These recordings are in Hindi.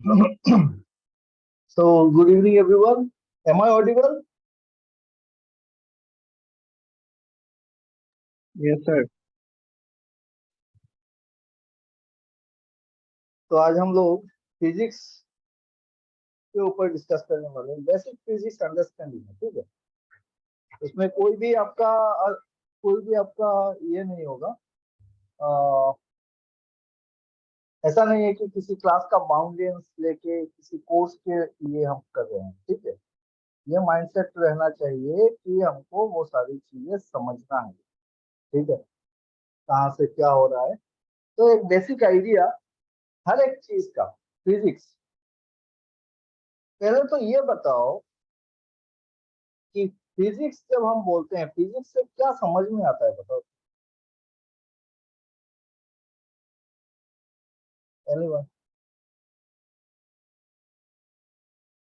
So, good evening, everyone. Am I audible? Yes, sir. तो आज हम लोग फिजिक्स के ऊपर डिस्कस करने वाले हैं, बेसिक फिजिक्स अंडरस्टैंडिंग है, ठीक है। इसमें कोई भी आपका ये नहीं होगा। अ, ऐसा नहीं है कि किसी क्लास का बाउंडेंस लेके किसी कोर्स के लिए हम कर रहे हैं, ठीक है। ये माइंडसेट रहना चाहिए कि हमको वो सारी चीजें समझना है, ठीक है, कहाँ से क्या हो रहा है। तो एक बेसिक आइडिया हर एक चीज का, फिजिक्स। पहले तो ये बताओ कि फिजिक्स जब हम बोलते हैं, फिजिक्स से क्या समझ में आता है, बताओ। एनीवन?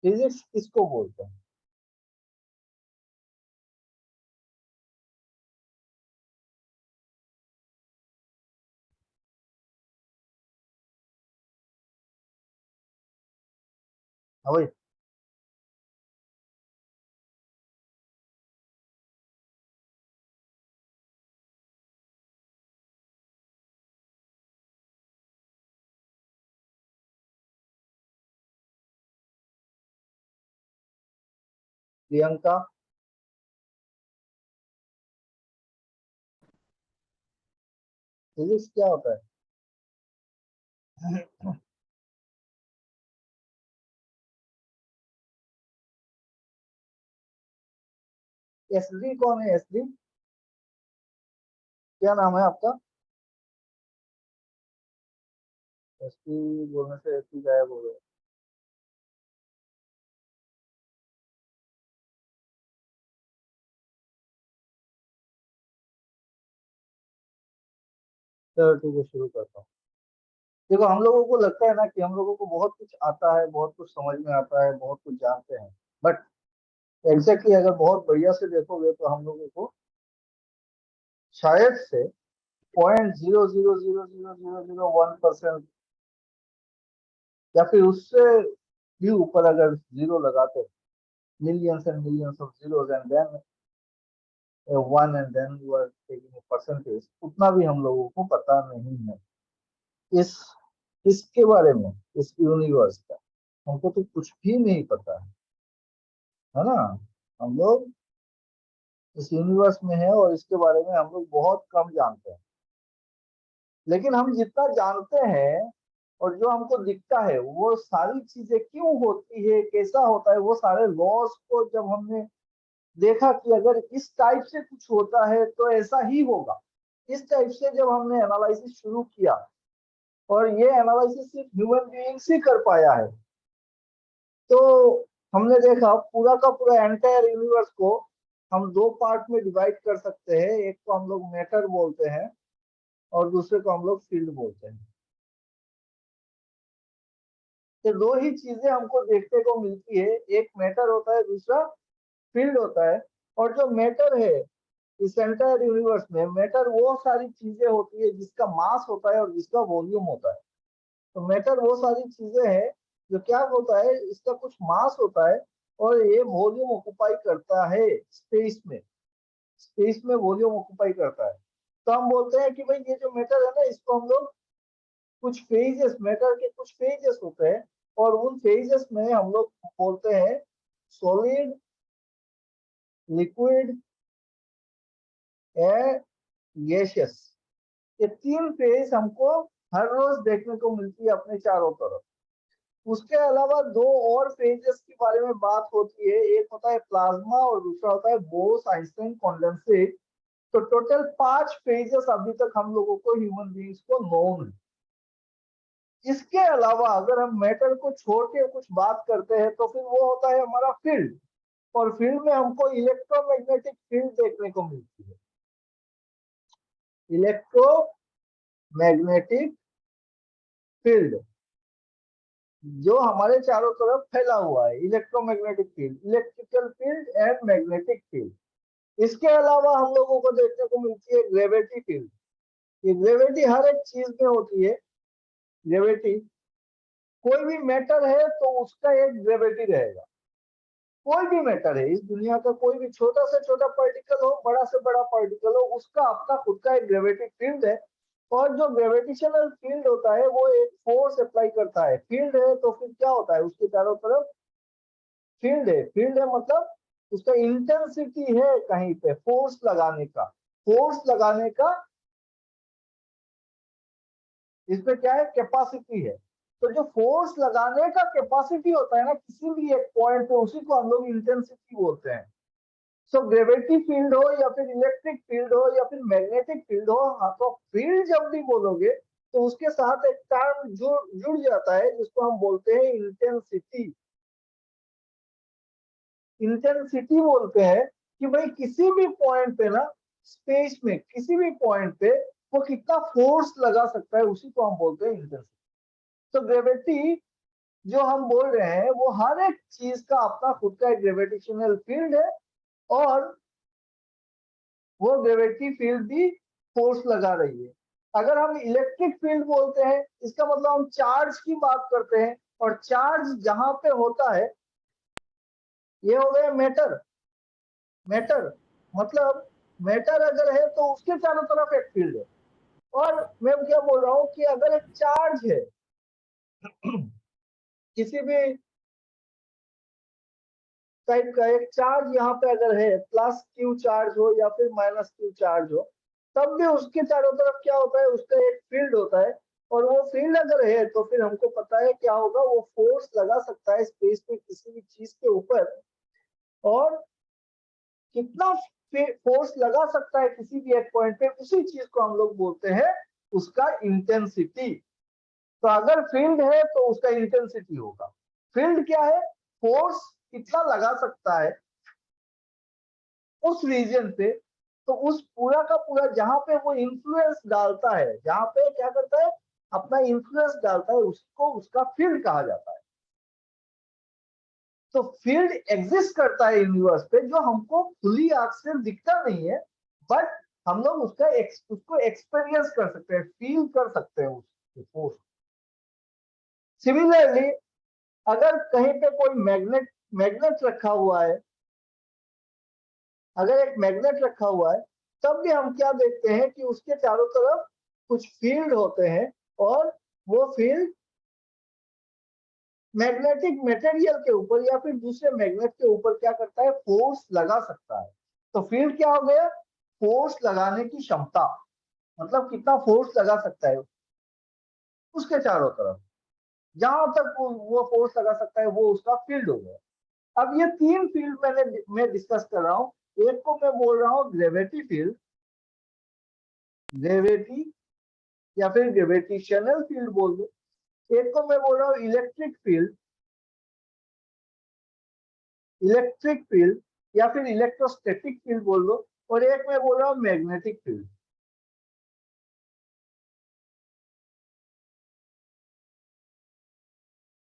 फिजिक्स किसको बोलते हैं? हाँ भाई। प्रियंका? फिजिक्स क्या होता है? एसडी कौन है? एसडी क्या नाम है आपका? एसडी बोलने से एसडी गायब हो गया। चलो ठीक है, शुरू करता हूँ। देखो, हम लोगों को लगता है ना कि हम लोगों को बहुत कुछ आता है, बहुत कुछ समझ में आता है, बहुत कुछ जानते हैं। बट एग्जैक्टली अगर बहुत बढ़िया से देखोगे तो हम लोगों को शायद से 0.0000001% या फिर उससे भी ऊपर अगर जीरो लगाते, millions and millions of zeros and then a one and then you are taking a percentage, उतना भी हम लोगों को पता नहीं है इस इसके बारे में, इस यूनिवर्स का हमको तो कुछ भी नहीं पता है ना। हम लोग इस यूनिवर्स में है और इसके बारे में हम लोग बहुत कम जानते हैं। लेकिन हम जितना जानते हैं और जो हमको दिखता है वो सारी चीजें क्यों होती है, कैसा होता है, वो सारे लॉस को जब हमने देखा कि अगर इस टाइप से कुछ होता है तो ऐसा ही होगा, इस टाइप से जब हमने एनालिसिस शुरू किया, और ये एनालिसिस सिर्फ ह्यूमन बीइंग्स ही कर पाया है, तो हमने देखा पूरा का पूरा एंटायर यूनिवर्स को हम दो पार्ट में डिवाइड कर सकते हैं। एक को हम लोग मैटर बोलते हैं और दूसरे को हम लोग फील्ड बोलते हैं। तो दो ही चीजें हमको देखने को मिलती है, एक मैटर होता है, दूसरा फील्ड होता है। और जो मैटर है इस एंटायर यूनिवर्स में, मैटर वो सारी चीजें होती है जिसका मास होता है और जिसका वॉल्यूम होता है। तो मैटर वो सारी चीजें हैं जो क्या होता है, इसका कुछ मास होता है और ये वॉल्यूम ऑक्युपाई करता है स्पेस में, स्पेस में वॉल्यूम ऑक्युपाई करता है। तो हम बोलते हैं कि भाई ये जो मैटर है ना, इसको हम लोग कुछ फेजेस, मैटर के कुछ फेजेस होते हैं, और उन फेजेस में हम लोग बोलते हैं सॉलिड, लिक्विड एंड गैसियस। ये तीन फेज हमको हर रोज देखने को मिलती है अपने चारों तरफ। उसके अलावा दो और फेजेस के बारे में बात होती है, एक होता है प्लाज्मा और दूसरा होता है बोस आइंस्टाइन कंडेंसेट। तो टोटल 5 फेजेस अभी तक हम लोगों को ह्यूमन बीइंग्स को नोन है। इसके अलावा अगर हम मैटर को छोड़ के कुछ बात करते हैं तो फिर वो होता है हमारा फील्ड। और फील्ड में हमको इलेक्ट्रोमैग्नेटिक फील्ड देखने को मिलती है। इलेक्ट्रोमैग्नेटिक फील्ड जो हमारे चारों तरफ फैला हुआ है, electromagnetic field, electrical field and magnetic field. इसके अलावा हम लोगों को देखने को मिलती है ग्रेविटी फील्ड। ये ग्रेविटी हर एक चीज में होती है, ग्रेविटी कोई भी मैटर है तो उसका एक ग्रेविटी रहेगा। कोई भी मैटर है, इस दुनिया का कोई भी छोटा से छोटा पार्टिकल हो, बड़ा से बड़ा पार्टिकल हो, उसका अपना खुद का एक ग्रेविटी फील्ड है। और जो ग्रेविटेशनल फील्ड होता है वो एक फोर्स अप्लाई करता है। फील्ड है तो फिर क्या होता है, उसके चारों तरफ फील्ड है। फील्ड है मतलब उसका इंटेंसिटी है कहीं पे फोर्स लगाने का। फोर्स लगाने का इसमें क्या है, कैपेसिटी है। तो जो फोर्स लगाने का कैपेसिटी होता है ना किसी भी एक पॉइंट पे, उसी को हम लोग इंटेंसिटी बोलते हैं। सो ग्रेविटी फील्ड हो या फिर इलेक्ट्रिक फील्ड हो या फिर मैग्नेटिक फील्ड हो, हाँ तो फील्ड जब भी बोलोगे तो उसके साथ एक टर्म जुड़ जाता है जिसको हम बोलते हैं इंटेंसिटी। इंटेंसिटी बोलते हैं कि भाई किसी भी पॉइंट पे ना, स्पेस में किसी भी पॉइंट पे वो कितना फोर्स लगा सकता है, उसी को हम बोलते हैं इंटेंसिटी। तो ग्रेविटी जो हम बोल रहे हैं वो हर एक चीज का अपना खुद का एक ग्रेविटेशनल फील्ड है, और वो ग्रेविटी फील्ड भी फोर्स लगा रही है। अगर हम इलेक्ट्रिक फील्ड बोलते हैं, इसका मतलब हम चार्ज की बात करते हैं, और चार्ज जहां पे होता है, ये हो गया मैटर। मैटर मतलब मैटर अगर है तो उसके चारों तरफ एक फील्ड है। और मैं क्या बोल रहा हूं कि अगर एक चार्ज है किसी भी टाइप का एक चार्ज यहाँ पे अगर है, प्लस क्यू चार्ज हो या फिर माइनस क्यू चार्ज हो, तब भी उसके चारों तरफ क्या होता है, उसका एक फील्ड होता है। और वो फील्ड अगर है तो फिर हमको पता है क्या होगा, वो फोर्स लगा सकता है स्पेस में किसी भी चीज के ऊपर। और कितना फोर्स लगा सकता है किसी भी एक पॉइंट पे, उसी चीज को हम लोग बोलते हैं उसका इंटेंसिटी। तो अगर फील्ड है तो उसका इंटेंसिटी होगा। फील्ड क्या है, फोर्स कितना लगा सकता है उस रीजन पे। तो उस पूरा का पूरा जहां पे वो इंफ्लुएंस डालता है, जहां पे क्या करता है, अपना इंफ्लुएंस डालता है, उसको उसका फील्ड कहा जाता है। तो फील्ड एग्जिस्ट करता है यूनिवर्स पे, जो हमको खुली आंख से दिखता नहीं है, बट हम लोग उसको एक्सपीरियंस कर सकते हैं, फील कर सकते हैं उस फोर्स। सिमिलरली अगर कहीं पे कोई मैग्नेट मैग्नेट रखा हुआ है, अगर एक मैग्नेट रखा हुआ है, तब भी हम क्या देखते हैं कि उसके चारों तरफ कुछ फील्ड होते हैं, और वो फील्ड मैग्नेटिक मटेरियल के ऊपर या फिर दूसरे मैग्नेट के ऊपर क्या करता है, फोर्स लगा सकता है। तो फील्ड क्या हो गया, फोर्स लगाने की क्षमता, मतलब कितना फोर्स लगा सकता है उसके चारों तरफ, जहां तक वो फोर्स लगा सकता है वो उसका फील्ड हो गया। अब ये तीन फील्ड मैं डिस्कस कर रहा हूँ। एक को मैं बोल रहा हूँ ग्रेविटी फील्ड, ग्रेविटी या फिर ग्रेविटेशनल फील्ड बोल दो। एक को मैं बोल रहा हूँ इलेक्ट्रिक फील्ड, इलेक्ट्रिक फील्ड या फिर इलेक्ट्रोस्टैटिक फील्ड बोल दो। और एक मैं बोल रहा हूँ मैग्नेटिक फील्ड,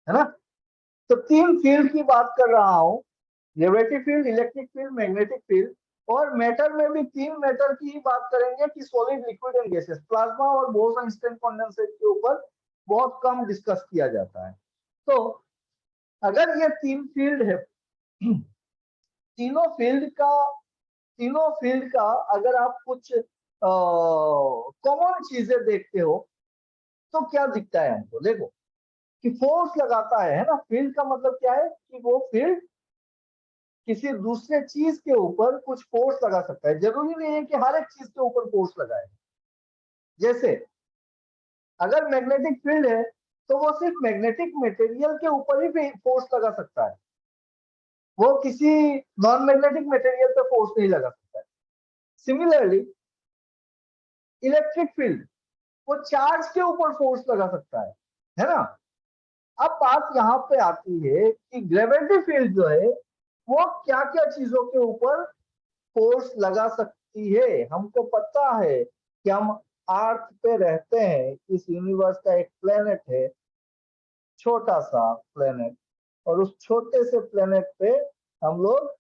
है ना। तो तीन फील्ड की बात कर रहा हूँ, gravity field, electric field, magnetic field. और मैटर में भी तीन मैटर की ही बात करेंगे कि solid, liquid and gases. Plasma और बोसॉन इंस्टेंट कंडेंसेट के ऊपर बहुत कम डिस्कस किया जाता है। तो अगर ये तीन फील्ड है, तीनों फील्ड का तीनों फील्ड का अगर आप कुछ कॉमन चीजें देखते हो तो क्या दिखता है हमको, देखो कि फोर्स लगाता है ना। फील्ड का मतलब क्या है कि वो फील्ड किसी दूसरे चीज के ऊपर कुछ फोर्स लगा सकता है। जरूरी नहीं है कि हर एक चीज के ऊपर फोर्स लगाए। जैसे अगर मैग्नेटिक फील्ड है तो वो सिर्फ मैग्नेटिक मटेरियल के ऊपर ही फोर्स लगा सकता है, वो किसी नॉन मैग्नेटिक मटेरियल पे फोर्स नहीं लगा सकता है। सिमिलरली इलेक्ट्रिक फील्ड वो चार्ज के ऊपर फोर्स लगा सकता है ना। अब बात यहाँ पे आती है कि ग्रेविटी फील्ड जो है वो क्या क्या चीजों के ऊपर फोर्स लगा सकती है। हमको पता है कि हम अर्थ पे रहते हैं, इस यूनिवर्स का एक प्लेनेट है, छोटा सा प्लेनेट, और उस छोटे से प्लेनेट पे हम लोग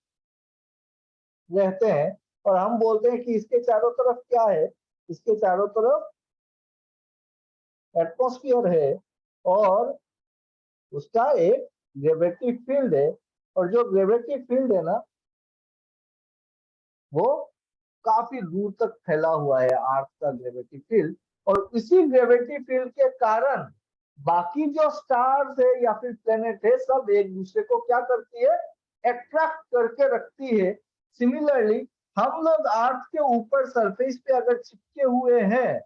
रहते हैं। और हम बोलते हैं कि इसके चारों तरफ क्या है, इसके चारों तरफ एटमॉस्फेयर है, और उसका एक ग्रेविटी फील्ड है, और जो ग्रेविटी फील्ड है ना वो काफी दूर तक फैला हुआ है, अर्थ का ग्रेविटी फील्ड। और इसी ग्रेविटी फील्ड के कारण बाकी जो स्टार्स है या फिर प्लेनेट है सब एक दूसरे को क्या करती है, अट्रैक्ट करके रखती है। सिमिलरली हम लोग अर्थ के ऊपर सरफेस पे अगर चिपके हुए हैं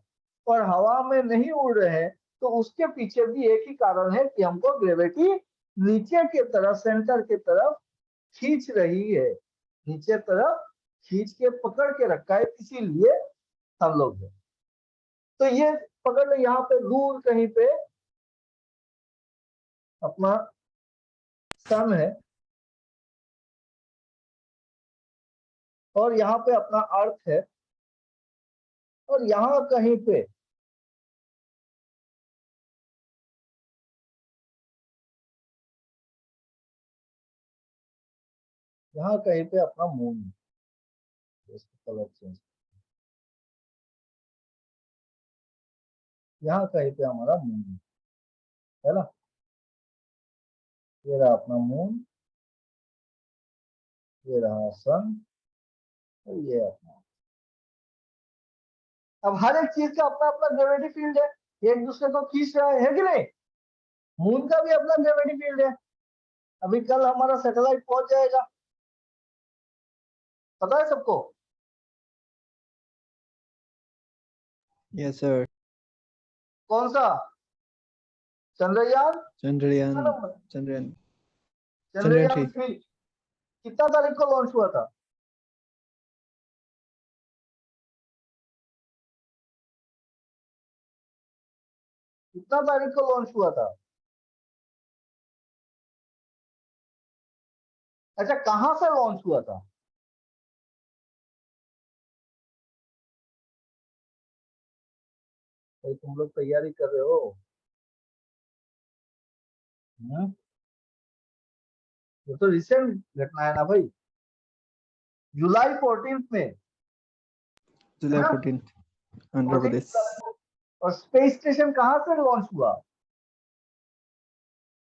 और हवा में नहीं उड़ रहे हैं, तो उसके पीछे भी एक ही कारण है कि हमको ग्रेविटी नीचे की तरफ, सेंटर की तरफ खींच रही है, नीचे तरफ खींच के पकड़ के रखा है, इसीलिए हम लोग हैं। तो ये पकड़ लो, यहाँ पे दूर कहीं पे अपना सन है, और यहाँ पे अपना अर्थ है, और यहाँ कहीं पे यहाँ कहीं पे अपना मून है। इसका कलर चेंज, यहाँ कहीं पे हमारा मून है ना, ये रहा अपना मून, ये रहा सन, और ये अपना। अब हर एक चीज का अपना अपना ग्रेविटी फील्ड है, एक दूसरे को खींच रहा है कि नहीं। मून का भी अपना ग्रेविटी फील्ड है। अभी कल हमारा सैटेलाइट पहुंच जाएगा, पता है सबको। Yes sir. कौन सा? चंद्रयान। चंद्रयान। कितना नंबर? चंद्रयान। चंद्रयान चंद्रयान 3। 3 कितना तारीख को लॉन्च हुआ था? कितना तारीख को लॉन्च हुआ था? अच्छा, कहां से लॉन्च हुआ था? भाई तुम लोग तैयारी कर रहे हो? हम्म? ये तो रिसेंट घटना है ना भाई, जुलाई 14 में, है जुलाई ना? 14 आंध्र 14 प्रदेश। जुलाई को। और स्पेस स्टेशन कहां से लॉन्च हुआ?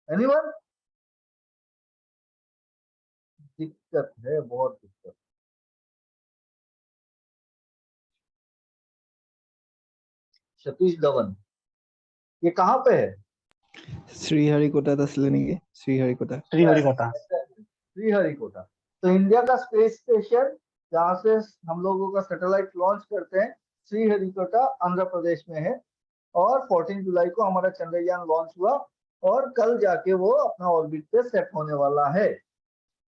एनीवन? दिक्कत है, बहुत दिक्कत। सतीश धवन, ये कहाँ पे है? श्रीहरिकोटा तस्लनिगे। श्रीहरिकोटा। श्रीहरिकोटा। श्रीहरिकोटा। तो इंडिया का स्पेस स्टेशन जहाँ से हम लोगों का सैटेलाइट लॉन्च करते हैं, श्रीहरिकोटा आंध्र प्रदेश में है। और 14 जुलाई को हमारा चंद्रयान लॉन्च हुआ, और कल जाके वो अपना ऑर्बिट पे सेट होने वाला है।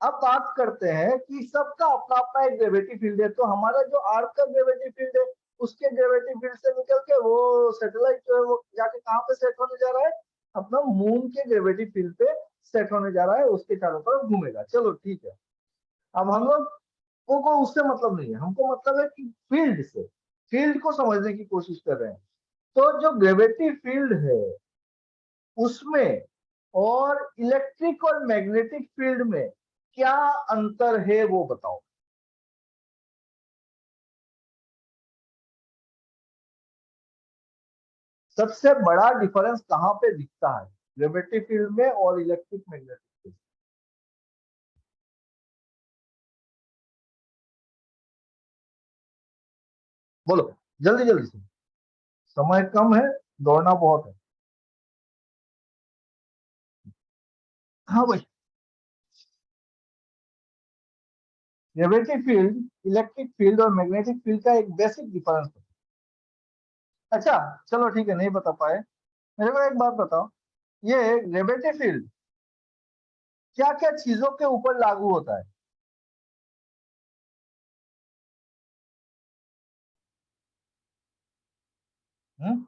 अब बात करते हैं कि सबका अपना अपना एक ग्रेविटी फील्ड है। तो हमारा जो अर्थ का ग्रेविटी फील्ड है, उसके ग्रेविटी फील्ड से निकल के वो सैटेलाइट जो है वो जाके कहाँ पे सेट होने जा रहा है, अपना मून के ग्रेविटी फील्ड पे सेट होने जा रहा है, उसके चारों तरफ घूमेगा। चलो ठीक है। अब हम लोग को उससे मतलब नहीं है, हमको मतलब है कि फील्ड से, फील्ड को समझने की कोशिश कर रहे हैं। तो जो ग्रेविटी फील्ड है उसमें और इलेक्ट्रिक और मैग्नेटिक फील्ड में क्या अंतर है वो बताओ। सबसे बड़ा डिफरेंस कहां पे दिखता है ग्रेविटी फील्ड में और इलेक्ट्रिक मैग्नेटिक फील्ड? बोलो जल्दी जल्दी से, समय कम है, दौड़ना बहुत है। हाँ भाई, ग्रेविटी फील्ड, इलेक्ट्रिक फील्ड और मैग्नेटिक फील्ड का एक बेसिक डिफरेंस है। अच्छा चलो ठीक है, नहीं बता पाए, मेरे को एक बात बताओ, ये ग्रेविटी फील्ड क्या क्या चीजों के ऊपर लागू होता है? हम्म?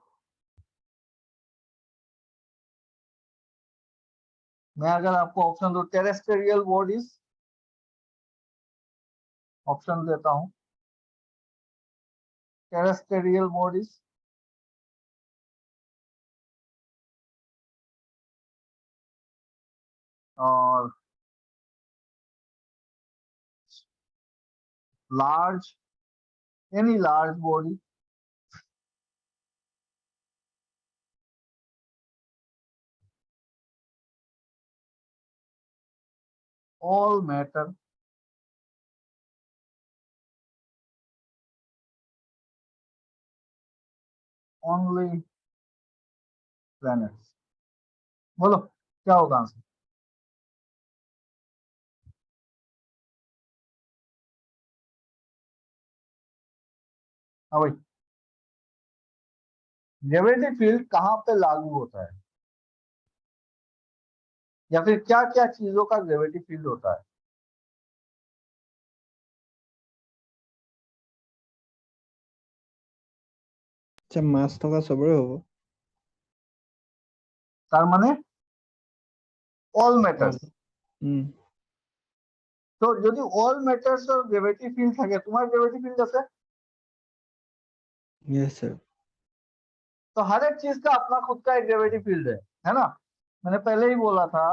मैं अगर आपको ऑप्शन दो, टेरेस्टेरियल बॉडीज, ऑप्शन देता हूं, टेरेस्टेरियल बॉडीज, और large, any large body, all matter only planets। बोलो क्या होगा आंसर? हाँ भाई, ग्रेविटी फील्ड कहाँ पे लागू होता है, या फिर क्या क्या चीजों का ग्रेविटी फील्ड होता है? আচ্ছা মাছ থকা চবৰে হ'ব। তার মানে অল All. ম্যাটার্স। তো যদি অল ম্যাটার্স এর গ্রেভিটি ফিল্ড থাকে, তোমার গ্रेविटी फील्ड আছে, Yes sir. तो हर एक चीज का अपना खुद का एक ग्रेविटी फील्ड है ना? मैंने पहले ही बोला था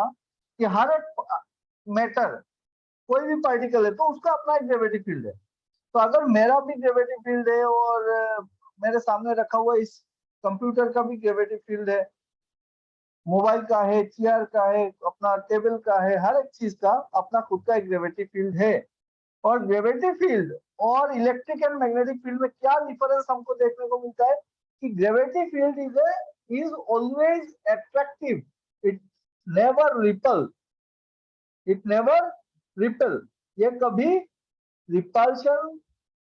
कि हर एक मैटर, कोई भी पार्टिकल है तो उसका अपना एक ग्रेविटी फील्ड है। तो अगर मेरा भी ग्रेविटी फील्ड है और मेरे सामने रखा हुआ इस कंप्यूटर का भी ग्रेविटी फील्ड है, मोबाइल का है, चेयर का है, अपना टेबल का है, हर एक चीज का अपना खुद का एक ग्रेविटी फील्ड है। और ग्रेविटी फील्ड और इलेक्ट्रिक एंड मैग्नेटिक फील्ड में क्या डिफरेंस हमको देखने को मिलता है कि gravity field is always attractive, it never ripple, it never ripple. ये कभी रिपल्शन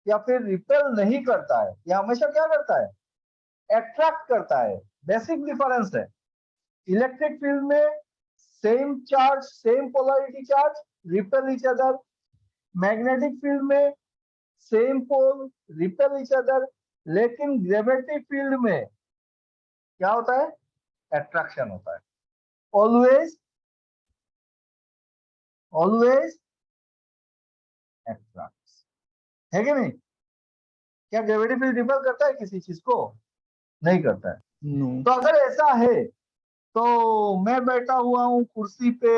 या फिर रिपेल नहीं करता है, ये हमेशा क्या करता है, अट्रैक्ट करता है। बेसिक डिफरेंस है। इलेक्ट्रिक फील्ड में same charge, same polarity charge repel each other, magnetic field में same pole repel each other, लेकिन ग्रेविटी फील्ड में क्या होता है, अट्रैक्शन होता है। ऑलवेज ऑलवेज अट्रैक्ट, है कि नहीं? क्या ग्रेविटी फील्ड रिपेल करता है किसी चीज को? नहीं करता है। No. तो अगर ऐसा है तो मैं बैठा हुआ हूं कुर्सी पे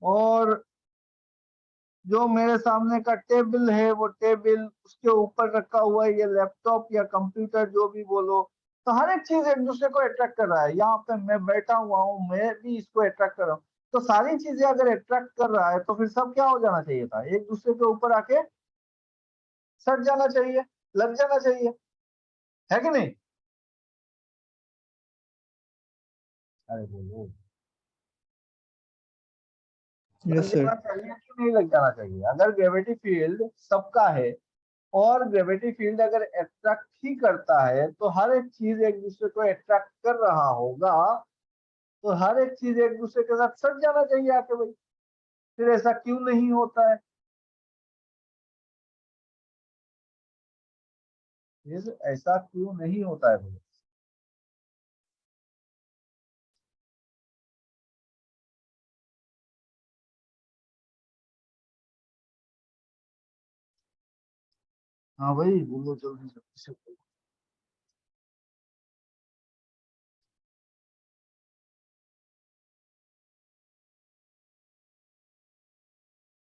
और जो मेरे सामने का टेबल है, वो टेबल, उसके ऊपर रखा हुआ है ये लैपटॉप या कंप्यूटर जो भी बोलो, तो हर एक चीज एक दूसरे को अट्रैक्ट कर रहा है। यहाँ पे मैं बैठा हुआ हूँ, मैं भी इसको अट्रैक्ट कर रहा हूँ। तो सारी चीजें अगर अट्रैक्ट कर रहा है तो फिर सब क्या हो जाना चाहिए था, एक दूसरे के ऊपर आके सट जाना चाहिए, लग जाना चाहिए, है कि नहीं? अरे बोलो, लग Yes sir. जाना चाहिए कि नहीं लग जाना चाहिए? अगर ग्रेविटी फील्ड सबका है और ग्रेविटी फील्ड अगर अट्रैक्ट ही करता है तो हर एक चीज एक दूसरे को अट्रैक्ट कर रहा होगा, तो हर एक चीज एक दूसरे के साथ सट जाना चाहिए आके भाई। फिर ऐसा क्यों नहीं होता है? फिर ऐसा क्यों नहीं होता है भाई? हाँ भाई बोलो, जल्दी जल्दी से बोलो।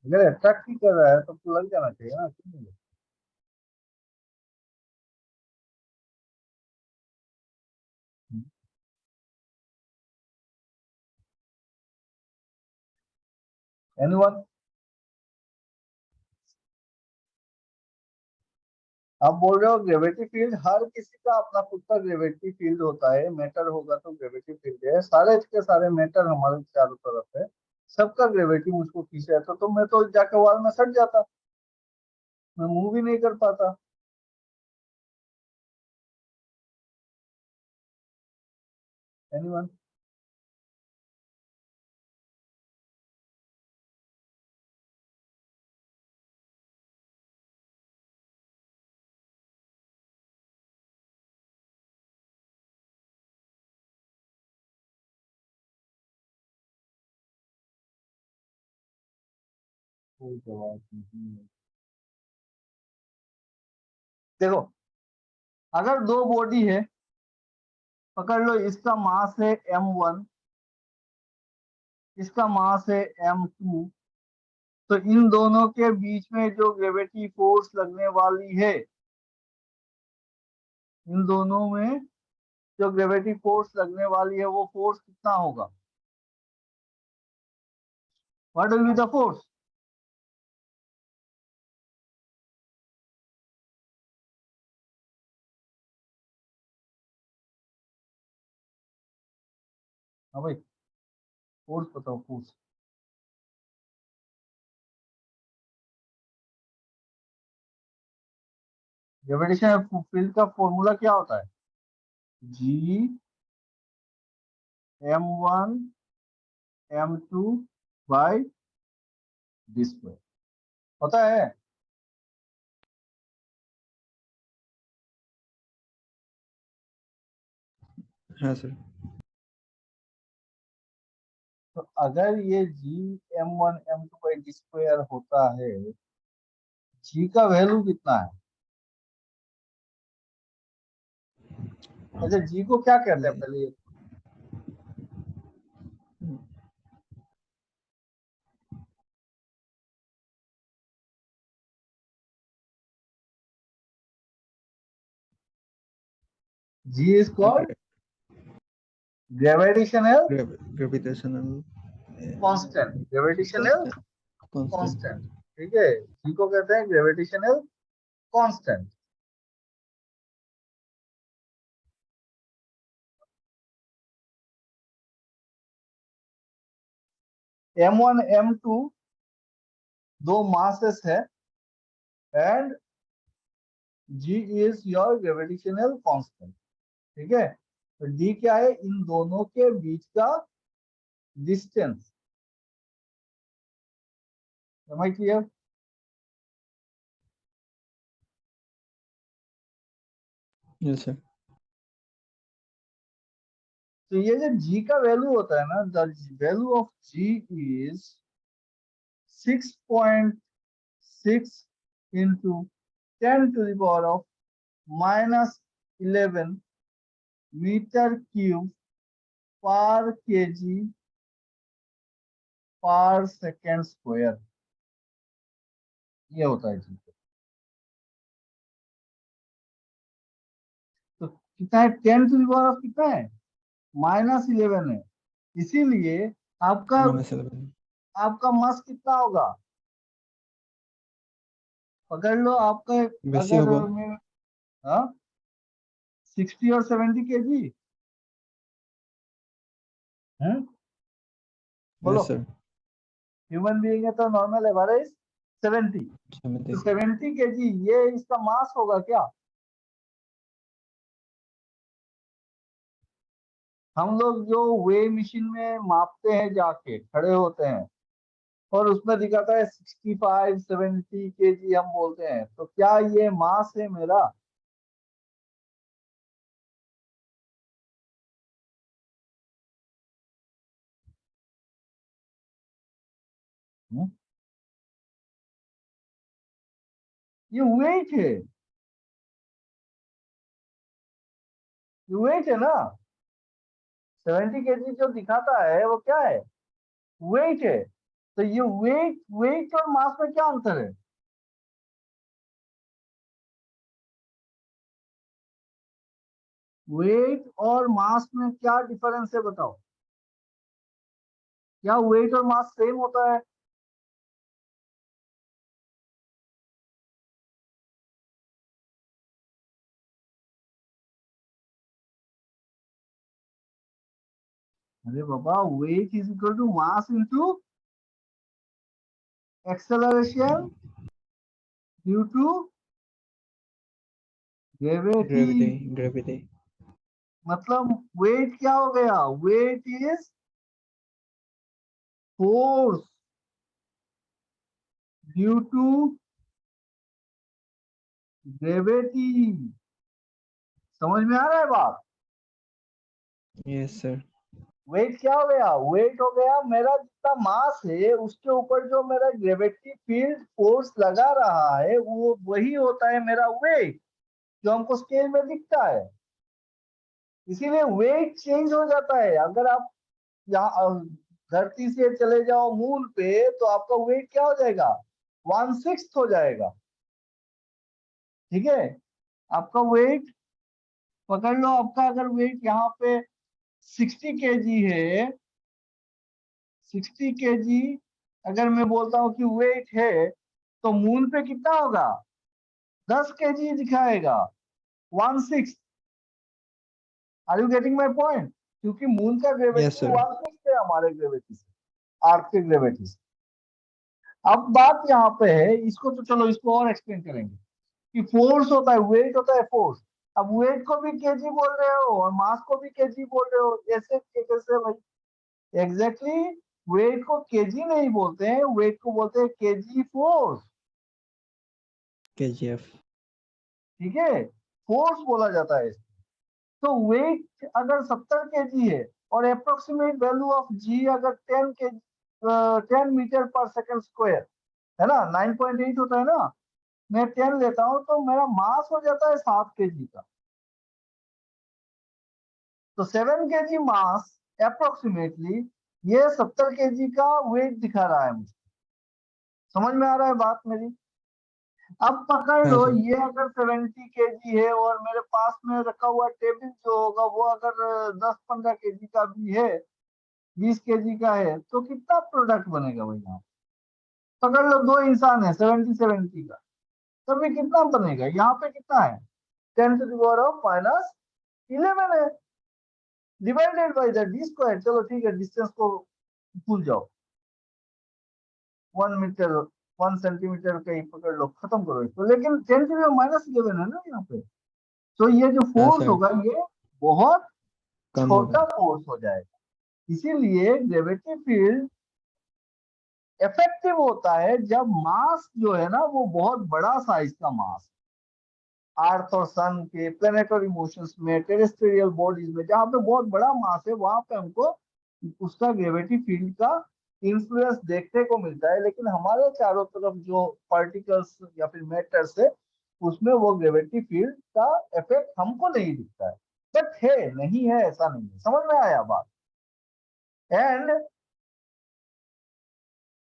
अगर अट्रैक्ट ही कर रहा है तो लग जाना चाहिए ना, क्यों नहीं? एनीवन? आप बोल रहे हो ग्रेविटी फील्ड, हर किसी का अपना खुद का ग्रेविटी फील्ड होता है। मैटर होगा तो ग्रेविटी फील्ड है, सारे के सारे मैटर हमारे चारों तरफ है, सबका ग्रेविटी मुझको खींचा है, तो मैं तो जाके वॉल में सट जाता, मैं मूव ही नहीं कर पाता। एनीवन? कोई जवाब नहीं है। देखो, अगर दो बॉडी है, पकड़ लो, इसका मास है m1, इसका मास है m2, तो इन दोनों के बीच में जो ग्रेविटी फोर्स लगने वाली है, इन दोनों में जो ग्रेविटी फोर्स लगने वाली है वो फोर्स कितना होगा? What will be the force? हाँ भाई, फोर्स बताओ, फोर्स। ग्रेविटेशन फील्ड का फॉर्मूला क्या होता है? G m1 m2 by d square, पता है? हाँ सर। तो अगर ये G m1 m2 by d square होता है, G का वैल्यू कितना है? अच्छा, G को क्या कहते हैं पहले ये? G is called gravitational gravitational constant, gravitational constant, ठीक है? G को कहते हैं gravitational constant। m1 m2 दो मासेस है and G is your gravitational constant, ठीक है? तो D क्या है? इन दोनों के बीच का distance. Am I clear? Yes sir. तो ये जो G का वैल्यू होता है ना, the value of G is 6.6 into 10 to the power of -11 metre cube पर kg पर सेकेंड स्क्वायर, ये होता है जी। तो कितना है? 10 टू द पावर ऑफ कितना है? -11 है। इसीलिए आपका -11। आपका मास कितना होगा? पकड़ लो आपका, वैसे अगर होगा। मैं, हाँ, 60 और 70 kg। बोलो। Yes sir. ह्यूमन बीइंग है तो नॉर्मल एवरेज 70। तो 70। 70 kg ये इसका मास होगा क्या? हम लोग जो वे मशीन में मापते हैं, जाके खड़े होते हैं और उसमें दिखाता है 65 70 kg, हम बोलते हैं, तो क्या ये मास है मेरा? हम्म? ये वेट है, ये वेट है ना। 70 kg जो दिखाता है वो क्या है? वेट है। तो ये वेट वेट और मास में क्या अंतर है? वेट और मास में क्या डिफरेंस है बताओ? क्या वेट और मास सेम होता है? अरे बाबा, weight is equal to mass into acceleration due to gravity. Gravity. Gravity. मतलब वेट क्या हो गया? Weight is force due to gravity. समझ में आ रहा है बात? Yes sir. वेट क्या हो गया? वेट हो गया मेरा जितना मास है उसके ऊपर जो मेरा ग्रेविटी फील्ड फोर्स लगा रहा है, वो वही होता है मेरा वेट, जो हमको स्केल में दिखता है। इसीलिए वेट चेंज हो जाता है। अगर आप यहाँ धरती से चले जाओ मून पे, तो आपका वेट क्या हो जाएगा? 1/6 हो जाएगा, ठीक है? आपका वेट, पकड़ लो, आपका अगर वेट यहाँ पे 60 kg है, 60 kg अगर मैं बोलता हूँ कि वेट है तो मून पे कितना होगा, 10 केजी दिखाएगा, 1/6। Are you getting my point? क्योंकि मून का Yes, ग्रेविटी sir. 1/6 है हमारे ग्रेविटी से, अर्थ के ग्रेविटी से। अब बात यहाँ पे है, इसको तो चलो इसको और एक्सप्लेन करेंगे कि फोर्स होता है, वेट होता है फोर्स। अब वेट को भी केजी बोल रहे हो और मास को भी केजी बोल रहे हो, ऐसे कैसे भाई? एग्जैक्टली वेट को केजी नहीं बोलते हैं, वेट को बोलते हैं केजी फोर्स। KGF. ठीक है, फोर्स बोला जाता है इसको। तो वेट अगर 70 केजी है और अप्रोक्सीमेट वैल्यू ऑफ जी अगर 10 के 10 मीटर पर सेकंड स्क्वायर है ना, 9.8 होता है ना, मैं 10 लेता हूं तो मेरा मास हो जाता है 7 केजी का। तो 7 केजी मास अप्रोक्सीमेटली ये 70 केजी का वेट दिखा रहा है मुझे। समझ में आ रहा है बात मेरी? अब पकड़ हाँ लो, सर. ये अगर 70 केजी है और मेरे पास में रखा हुआ टेबल जो होगा वो अगर 10-15 केजी का भी है, 20 केजी का है, तो कितना प्रोडक्ट बनेगा भाई यहाँ? पकड़ लो दो इंसान है 70-70 का, तभी कितना बनेगा? यहाँ पे कितना है, 10⁻⁻11 है, divided by the D square. चलो ठीक है, डिस्टेंस को भूल जाओ, 1 मीटर 1 सेंटीमीटर का ही पकड़ लो, खत्म करो इसको। लेकिन 10⁻⁻11 है ना यहाँ पे, तो ये जो हाँ फोर्स सर. होगा ये बहुत कम होगा. छोटा फोर्स हो जाएगा। इसीलिए ग्रेविटी फील्ड इफेक्टिव होता है जब मास जो है ना वो बहुत बड़ा साइज का मास, अर्थ और सन के प्लेनेटरी मोशंस में, टेरेस्ट्रियल बॉडीज में जहां पे बहुत बड़ा मास है वहां पे हमको उसका ग्रेविटी फील्ड का इंफ्लुएंस देखने को मिलता है। लेकिन हमारे चारों तरफ जो पार्टिकल्स या फिर मैटर्स है उसमें वो ग्रेविटी फील्ड का इफेक्ट हमको नहीं दिखता है। बट है, नहीं है ऐसा नहीं है। समझ में आया बात? एंड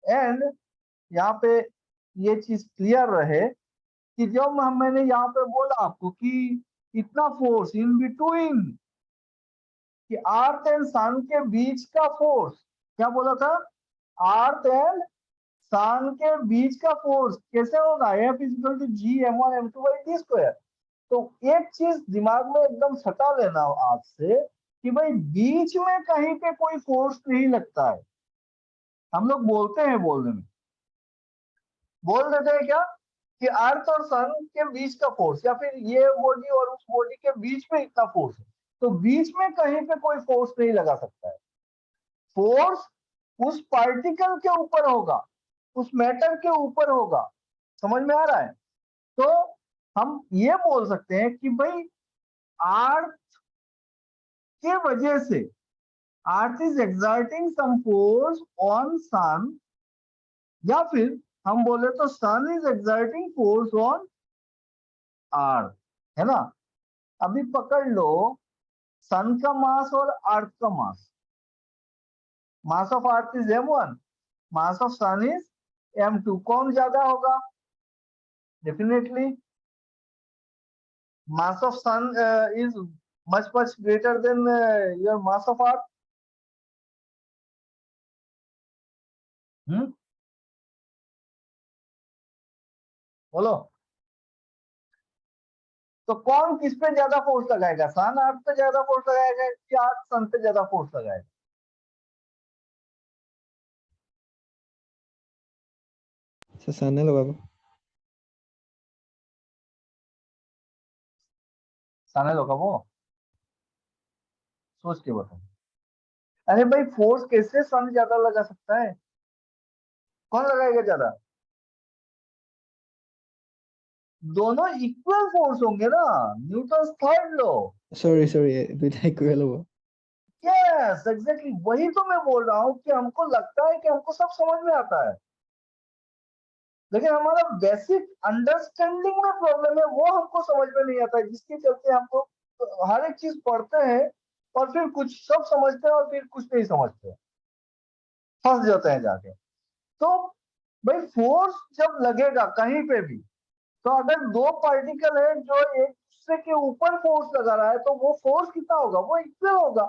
एंड यहाँ पे ये चीज क्लियर रहे कि जब मैंने यहाँ पे बोला आपको कि इतना फोर्स इन बिटवीन, कि अर्थ एंड सन के बीच का फोर्स, क्या बोला था? अर्थ एंड सन के बीच का फोर्स कैसे होगा? F is equal to G m1 m2 by T square. तो एक चीज दिमाग में एकदम सटा लेना आज से कि भाई बीच में कहीं पे कोई फोर्स नहीं लगता है। हम लोग बोलते हैं, बोलने में बोल देते हैं क्या कि अर्थ और सन के बीच का फोर्स या फिर ये बॉडी और उस बॉडी के बीच में इतना फोर्स है, तो बीच में कहीं पे कोई फोर्स नहीं लगा सकता है। फोर्स उस पार्टिकल के ऊपर होगा, उस मैटर के ऊपर होगा। समझ में आ रहा है? तो हम ये बोल सकते हैं कि भाई अर्थ के वजह से earth is exerting some force on sun, या फिर हम बोले तो sun is exerting force on earth, है ना? अभी पकड़ लो सन का मास और अर्थ का mass. Mass of earth is m1, mass of sun is m2। कौन ज्यादा होगा? Definitely mass of sun is much greater than your mass of earth. हम्म, बोलो। तो कौन किस पे ज्यादा फोर्स लगाएगा? सन अर्थ पे ज्यादा फोर्स लगाएगा या अर्थ सन पे ज्यादा फोर्स लगाएगा? सर सामने लगाओ. सन लोग वो सोच के बताओ। अरे भाई फोर्स कैसे सन ज्यादा लगा सकता है? कौन लगाएगा ज्यादा? दोनों इक्वल फोर्स होंगे ना, Newton third law. Sorry sorry, दुइटा इक्वल हुआ. यस एग्जैक्टली, वही तो मैं बोल रहा हूँ कि हमको लगता है कि हमको सब समझ में आता है, लेकिन हमारा बेसिक अंडरस्टैंडिंग में प्रॉब्लम है, वो हमको समझ में नहीं आता है, जिसके चलते हमको हर एक चीज पढ़ते हैं और फिर कुछ सब समझते हैं और फिर कुछ नहीं समझते, फंस जाते हैं जाके। तो भाई फोर्स जब लगेगा कहीं पे भी, तो अगर दो पार्टिकल है जो एक दूसरे के ऊपर फोर्स लगा रहा है तो वो फोर्स कितना होगा? वो इक्वल होगा।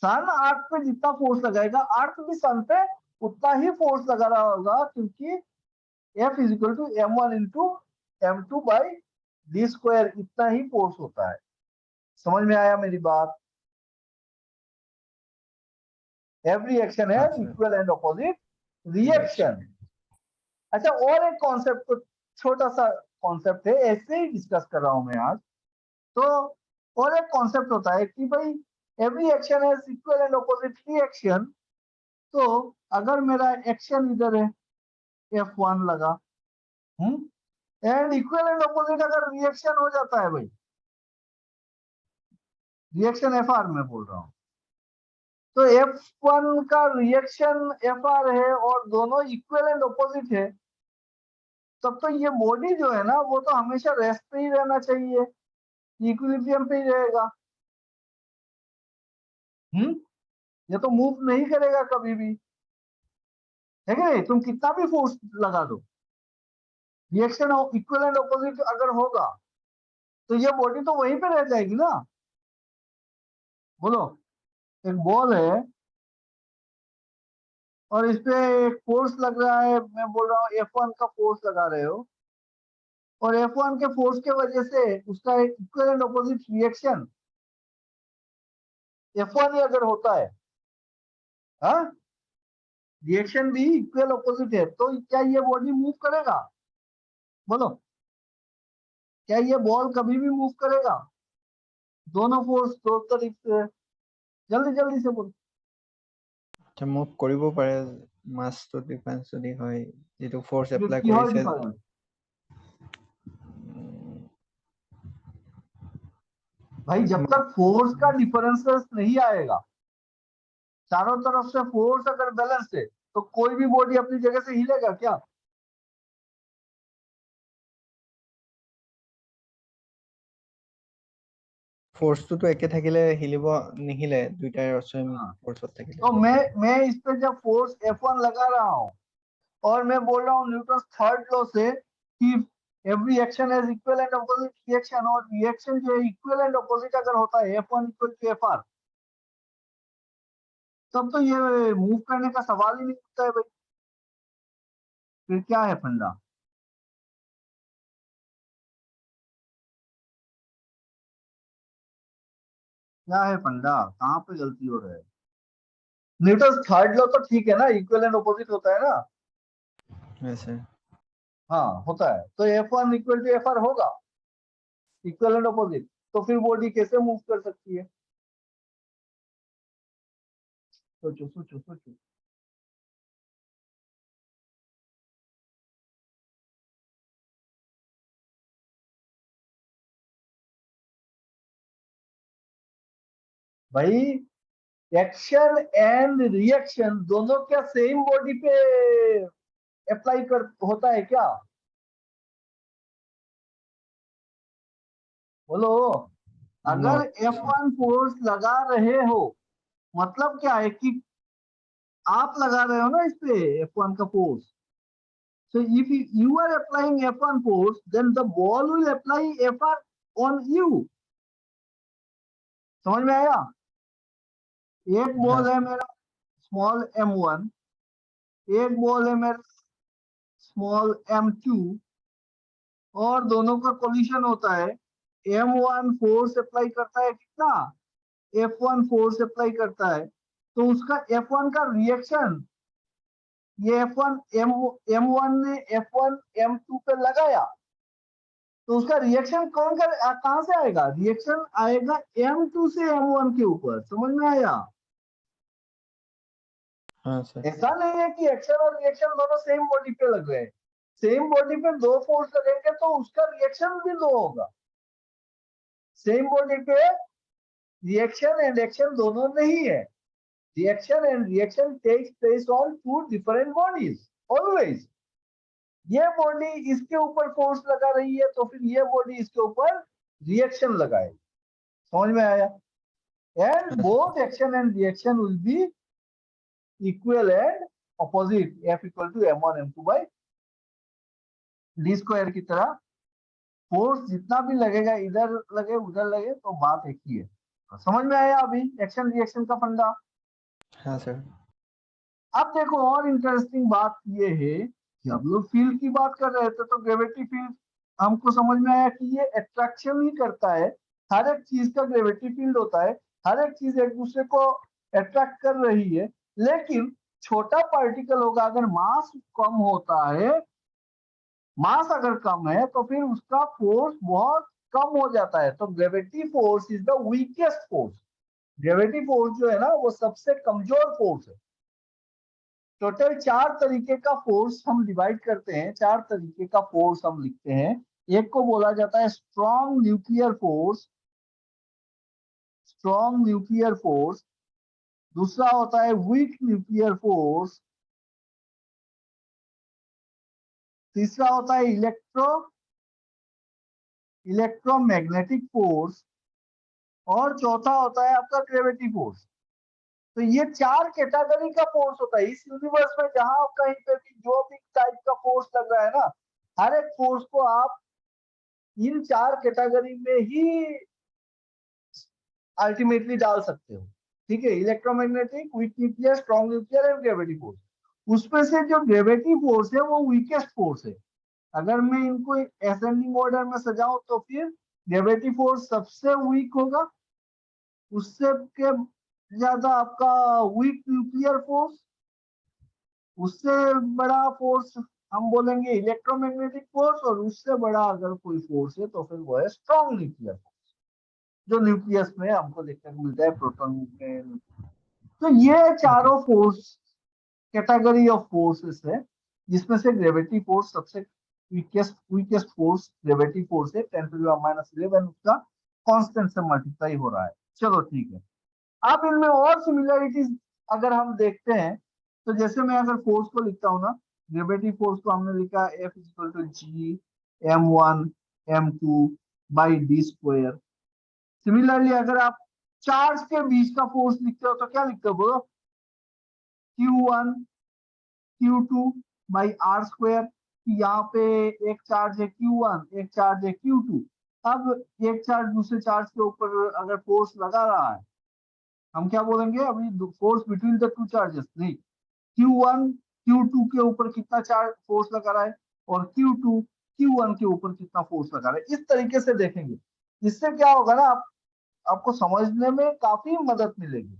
सन अर्थ पे जितना फोर्स लगाएगा अर्थ भी सन पे उतना ही फोर्स लगा रहा होगा, क्योंकि F is equal to m1 into m2 by D square, इतना ही फोर्स होता है। समझ में आया मेरी बात? एवरी एक्शन हाँ has sir. Equal and opposite reaction. अच्छा, और एक कॉन्सेप्ट, तो छोटा सा कॉन्सेप्ट है, ऐसे ही डिस्कस कर रहा हूं मैं आज। तो और एक कॉन्सेप्ट होता है कि भाई every action has equal and opposite reaction. तो अगर मेरा एक्शन इधर है, F1 लगा, एंड इक्वल एंड ऑपोजिट अगर रिएक्शन हो जाता है भाई, रिएक्शन FR में बोल रहा हूं, तो F1 का रिएक्शन FR है और दोनों इक्वल एंड ऑपोजिट है, तब तो ये बॉडी जो है ना, वो तो हमेशा रेस्ट पे ही रहना चाहिए, इक्विलिब्रियम पे ही रहेगा। ये तो मूव नहीं करेगा कभी भी, है कि नहीं? तुम कितना भी फोर्स लगा दो, रिएक्शन इक्वल एंड ऑपोजिट अगर होगा तो ये बॉडी तो वहीं पे रह जाएगी ना। बोलो, एक बॉल है और इस पे एक फोर्स लग रहा है, मैं बोल रहा हूँ F1 का फोर्स लगा रहे हो, और F1 के फोर्स के वजह से उसका एक equal and opposite reaction F1 ही अगर होता है, हाँ, रिएक्शन भी इक्वल ऑपोजिट है, तो क्या ये बॉडी मूव करेगा? बोलो, क्या ये बॉल कभी भी मूव करेगा? दोनों फोर्स दो तरफ से, जल्दी जल्दी से बोलो। আচ্ছা মুভ কৰিব পাৰে, মাছটো ডিফাৰেন্স যদি হয়, যেটো ফোর্স ये এপ্লাই किहर কৰিছে। डिफरेंस? भाई जब तक फोर्स का डिफरेंसेस नहीं आएगा, चारों तरफ से फोर्स अगर बैलेंस है, तो कोई भी बॉडी अपनी जगह से हिलेगा क्या? ফোর্সটো একে থাকিলে হিলিব নিহিলে, দুইটাৰ সেম हाँ, ফোর্সত থাকিলে। तो मैं इस पे जब फोर्स F1 लगा रहा हूं और मैं बोल रहा हूँ न्यूटन थर्ड लॉ से कि every action has equal and opposite reaction, और रिएक्शन जो है इक्वल एंड ऑपोजिट अगर होता है F1 इक्वल टू FR, तब तो ये मूव करने का सवाल ही नहीं उठता है भाई। फिर क्या है फंडा? क्या है फंडा, कहाँ पे गलती हो रहा है? न्यूटन थर्ड लॉ तो ठीक है ना, इक्वल एंड ऑपोजिट होता है ना। ऐसे हाँ होता है, तो F1 इक्वल टू FR होगा, इक्वल एंड ऑपोजिट, तो फिर बॉडी कैसे मूव कर सकती है? सोचो सोचो सोचो। भाई एक्शन एंड रिएक्शन दोनों क्या सेम बॉडी पे अप्लाई कर होता है क्या? बोलो, अगर नॉट। F1 फोर्स लगा रहे हो, मतलब क्या है कि आप लगा रहे हो ना इस पे F1 का force, so if you are applying F1 force, then the ball will apply FR on you। समझ में आया? एक हाँ बॉल है मेरा स्मॉल m1, एक बॉल है मेरा स्मॉल m2, और दोनों का कोलिशन होता है, m1 फोर्स अप्लाई करता है कितना, F1 फोर्स अप्लाई करता है, तो उसका F1 का रिएक्शन, ये F1 M1 ने F1 M2 पे लगाया, तो उसका रिएक्शन कहां से आएगा? रिएक्शन आएगा M2 से M1 के ऊपर। समझ में आया? हाँ सर। ऐसा नहीं है कि एक्शन और रिएक्शन दोनों सेम बॉडी पे लग रहे हैं, सेम बॉडी पे दो फोर्स लगेंगे तो उसका रिएक्शन भी दो होगा। सेम बॉडी पे रिएक्शन एंड एक्शन दोनों नहीं है, reaction and reaction takes place on two different bodies always. ये बॉडी इसके ऊपर फोर्स लगा रही है, तो फिर ये बॉडी इसके ऊपर रिएक्शन लगाएगी। समझ में आया? And both action and reaction will be equal and opposite, F equal to m1 m2 by D square की तरह। फोर्स जितना भी लगेगा, इधर लगे उधर लगे, तो बात एक ही है। समझ में आया अभी एक्शन रिएक्शन का फंडा? हाँ सर। अब देखो और इंटरेस्टिंग बात ये है कि अब लोग फील्ड की बात कर रहे थे तो ग्रेविटी फील्ड हमको समझ में आया कि ये अट्रैक्शन ही करता है। हर एक चीज का ग्रेविटी फील्ड होता है, हर एक चीज एक दूसरे को अट्रैक्ट कर रही है। लेकिन छोटा पार्टिकल होगा, अगर मास कम होता है, मास अगर कम है तो फिर उसका फोर्स बहुत कम हो जाता है। तो gravity force is the weakest force. Gravity force जो है ना वो सबसे कमजोर फोर्स है। टोटल 4 तरीके का फोर्स हम डिवाइड करते हैं, 4 तरीके का फोर्स हम लिखते हैं। एक को बोला जाता है strong nuclear force, strong nuclear force. दूसरा होता है वीक न्यूक्लियर फोर्स। तीसरा होता है इलेक्ट्रोमैग्नेटिक फोर्स। और चौथा होता है आपका ग्रेविटी फोर्स। तो ये 4 कैटेगरी का फोर्स होता है इस यूनिवर्स में। जहां कहीं पे भी जो भी टाइप का फोर्स लग रहा है ना, हर एक फोर्स को आप इन 4 कैटेगरी में ही अल्टीमेटली डाल सकते हो। ठीक है, electromagnetic, weak nuclear, strong nuclear and gravity force. उसमें से जो ग्रेविटी फोर्स है वो वीकेस्ट फोर्स है। अगर मैं इनको असेंडिंग ऑर्डर में सजाऊं तो फिर ग्रेविटी फोर्स सबसे वीक होगा, उससे के ज्यादा आपका वीक न्यूक्लियर फोर्स, उससे बड़ा फोर्स हम बोलेंगे इलेक्ट्रोमैग्नेटिक फोर्स, और उससे बड़ा अगर कोई फोर्स है तो फिर वो है स्ट्रॉन्ग न्यूक्लियर फोर्स, जो न्यूक्लियस में हमको देखने को मिलता है, प्रोटॉन में। तो ये ओके। चारों फोर्स कैटेगरी ऑफ फोर्सेस है, जिसमें से ग्रेविटी फोर्स सबसे वीकेस्ट फोर्स ग्रेविटी फोर्स है। 10⁻⁻11 उसका कांस्टेंट से मल्टीप्लाई हो रहा है। चलो ठीक है। अब इनमें और सिमिलरिटीज अगर हम देखते हैं, तो जैसे मैं अगर फोर्स को लिखता हूं ना, ग्रेविटी फोर्स को हमने लिखा F equal to G m1 m2 by D square. Similarly अगर आप चार्ज के बीच का फोर्स लिखते हो तो क्या लिखते हो बोलो? Q1 Q2 by are square. यहाँ पे एक चार्ज है Q1, एक चार्ज है Q2। अब एक चार्ज दूसरे चार्ज के ऊपर अगर फोर्स लगा रहा है, हम क्या बोलेंगे? अभी force between the two charges नहीं, Q1 Q2 के ऊपर कितना चार्ज फोर्स लगा रहा है, और Q2 Q1 के ऊपर कितना फोर्स लगा रहा है। इस तरीके से देखेंगे। इससे क्या होगा ना, आपको समझने में काफी मदद मिलेगी।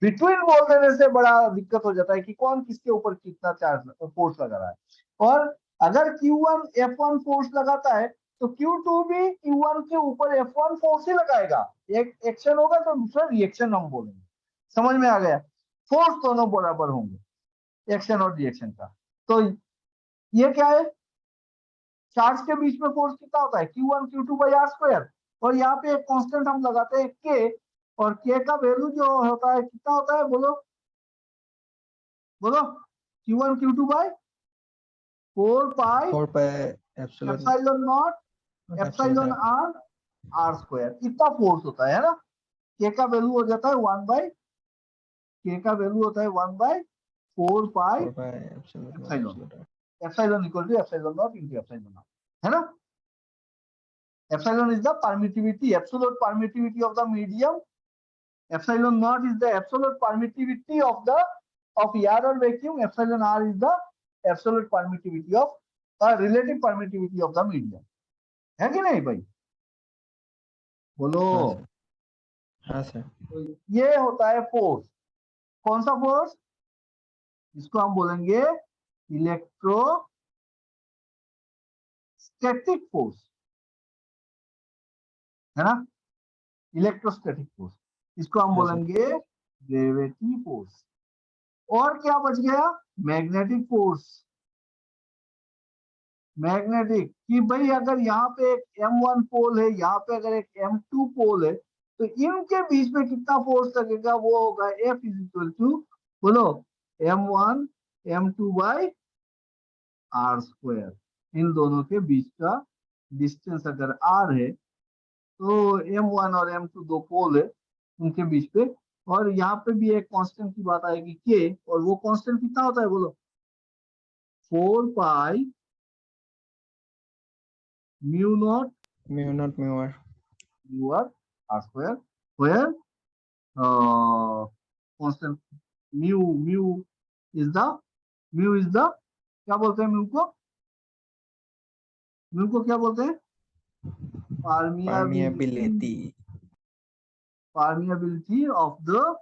बिटवीन बोल देने से बड़ा दिक्कत हो जाता है कि कौन किसके ऊपर कितना चार्ज फोर्स लगा रहा है। और अगर Q1 F1 फोर्स लगाता है तो Q2 भी Q1 के ऊपर F1 फोर्स ही लगाएगा। एक एक्शन होगा तो दूसरा रिएक्शन हम बोलेंगे। समझ में आ गया? फोर्स दोनों बराबर होंगे, एक्शन और रिएक्शन का। तो ये क्या है, चार्ज के बीच में फोर्स कितना होता है? Q1 Q2 by are square. और यहाँ पे एक कांस्टेंट हम लगाते हैं K, और K का वैल्यू जो होता है कितना होता है बोलो? बोलो, Q1 Q2 by 4 pi 4 pi epsilon epsilon naught epsilon epsilon R R square. इतना फोर्स होता है ना। K का वैल्यू हो जाता है 1 बाई, K का वैल्यू होता है 1 by 4 pi 4 pi epsilon naught epsilon. Epsilon. Epsilon equal to epsilon naught into epsilon naught, है ना? Epsilon is the permittivity, absolute permittivity of the medium. Epsilon naught is the absolute permittivity of the of air or vacuum. Epsilon r is the absolute permittivity of relative permittivity of the medium. है कि नहीं भाई? बोलो। हाँ सर, हाँ सर। तो ये होता है फोर्स। कौन सा फोर्स? इसको हम बोलेंगे इलेक्ट्रोस्टैटिक फोर्स, है ना? Electrostatic force. इसको हम हाँ सर। बोलेंगे ग्रेविटी फोर्स। और क्या बच गया? Magnetic force. मैग्नेटिक कि भाई अगर यहाँ पे एक M1 पोल है, यहाँ पे अगर एक M2 पोल है, तो इनके बीच में कितना फोर्स लगेगा? वो होगा F इज इक्वल टू, बोलो, M1 M2 by are square. इन दोनों के बीच का डिस्टेंस अगर R है, तो M1 और M2 दो पोल है, उनके बीच पे। और यहाँ पे भी एक कांस्टेंट की बात आएगी K, और वो कांस्टेंट कितना होता है बोलो? 4 pi mu naught mu naught mu R. Mu R R square, where constant mu is the mu is the, क्या बोलते हैं म्यू को? म्यू को क्या बोलते हैं? Permeability. Permeability of the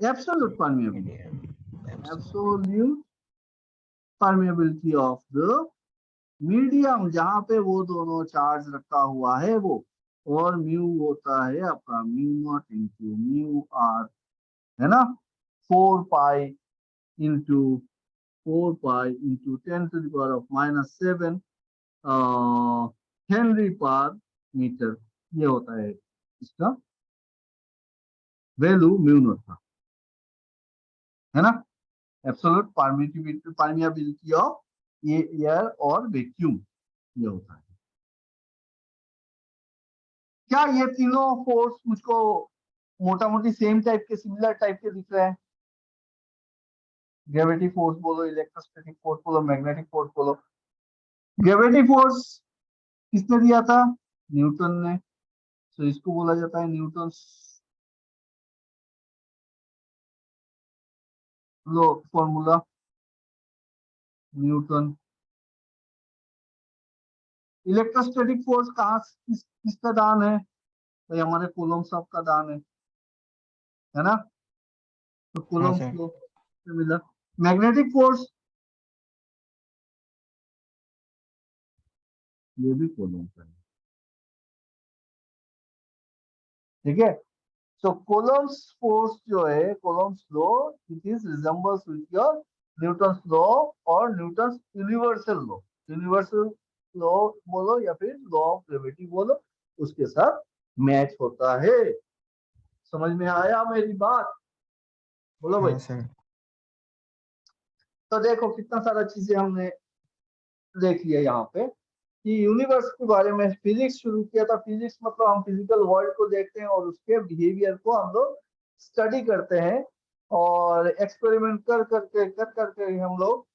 absolute permeability, absolute permeability of the medium, जहां पे वो दोनों चार्ज रखा हुआ है वो। और म्यू होता है आपका mu naught into mu R, है ना, 4 pi into 4 pi into 10⁻⁻7 henry per metre, ये होता है इसका वैल्यू म्यू नॉट का, है ना। एब्सोल्यूट परमिएबिलिटी ऑफ एयर और वैक्यूम, ये होता है। क्या ये तीनों फोर्स मुझको मोटा मोटी सेम टाइप के, सिमिलर टाइप के दिख रहे हैं? ग्रेविटी फोर्स बोलो, इलेक्ट्रोस्टैटिक फोर्स बोलो, मैग्नेटिक फोर्स बोलो। ग्रेविटी फोर्स किसने दिया था? न्यूटन ने। तो इसको बोला जाता है Newton law, formula Newton. Electrostatic force कहाँ किसका दान है? तो हमारे कूलॉम साहब का दान है ना। तो हाँ कूलॉम सर। लॉ से मिला। मैग्नेटिक फोर्स, ये भी कूलॉम का है, ठीक है। So Coulomb's force जो है, Coulomb's law, it is resembles with your Newton's law और Newton's universal law। Universal law बोलो या फिर law of gravity बोलो, उसके साथ मैच होता है। समझ में आया मेरी बात? बोलो भाई। हाँ सर। तो देखो कितना सारा चीजें हमने देख लिया यहाँ पे कि यूनिवर्स के बारे में फिजिक्स शुरू किया था। फिजिक्स मतलब हम फिजिकल वर्ल्ड को देखते हैं और उसके बिहेवियर को हम लोग स्टडी करते हैं और एक्सपेरिमेंट कर करके हम लोग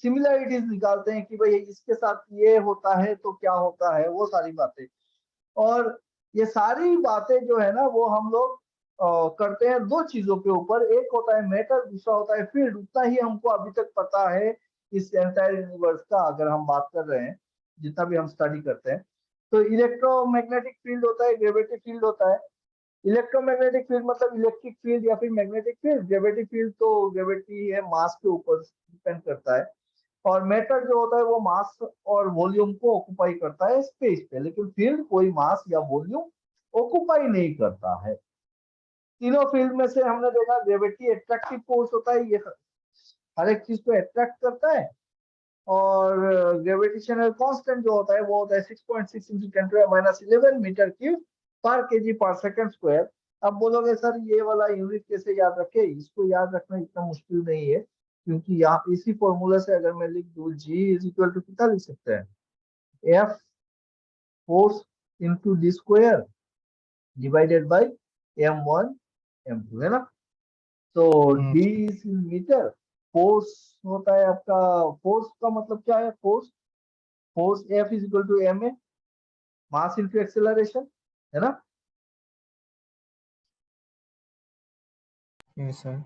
सिमिलरिटीज निकालते हैं कि भाई इसके साथ ये होता है तो क्या होता है, वो सारी बातें। और ये सारी बातें जो है ना वो हम लोग करते हैं दो चीजों के ऊपर, एक होता है मैटर, दूसरा होता है फील्ड। उतना ही हमको अभी तक पता है इस एंटायर यूनिवर्स का, अगर हम बात कर रहे हैं जितना भी हम स्टडी करते हैं। तो इलेक्ट्रोमैग्नेटिक फील्ड होता है, ग्रेविटी फील्ड होता है। इलेक्ट्रोमैग्नेटिक फील्ड मतलब इलेक्ट्रिक फील्ड या फिर मैग्नेटिक फील्ड। ग्रेविटी फील्ड तो ग्रेविटी है, मास के ऊपर डिपेंड करता है। और मैटर जो होता है वो मास और वॉल्यूम को ऑक्युपाई करता है स्पेस पे, लेकिन फील्ड कोई मास या वॉल्यूम ऑक्युपाई नहीं करता है। तीनों फील्ड में से हमने देखा ग्रेविटी एट्रैक्टिव फोर्स होता है, ये हर एक चीज को अट्रैक्ट करता है। और ग्रेविटेशनल कांस्टेंट जो होता है वो होता है 6.6 इंटू 10⁻11 मीटर क्यूब पर केजी पर सेकंड स्क्वायर। अब बोलोगे सर ये वाला यूनिट कैसे याद रखे? इसको याद रखना इतना मुश्किल नहीं है, क्योंकि यहाँ इसी फॉर्मूला से अगर मैं लिख दूं जी इज इक्वल टू, कितना लिख सकते हैं? F force into D square divided by m1 m2, है ना। तो हम्म। D is in metre. Force होता है आपका, फोर्स का मतलब क्या है? Force, force F is equal to M A, mass into acceleration, है ना। Yes sir.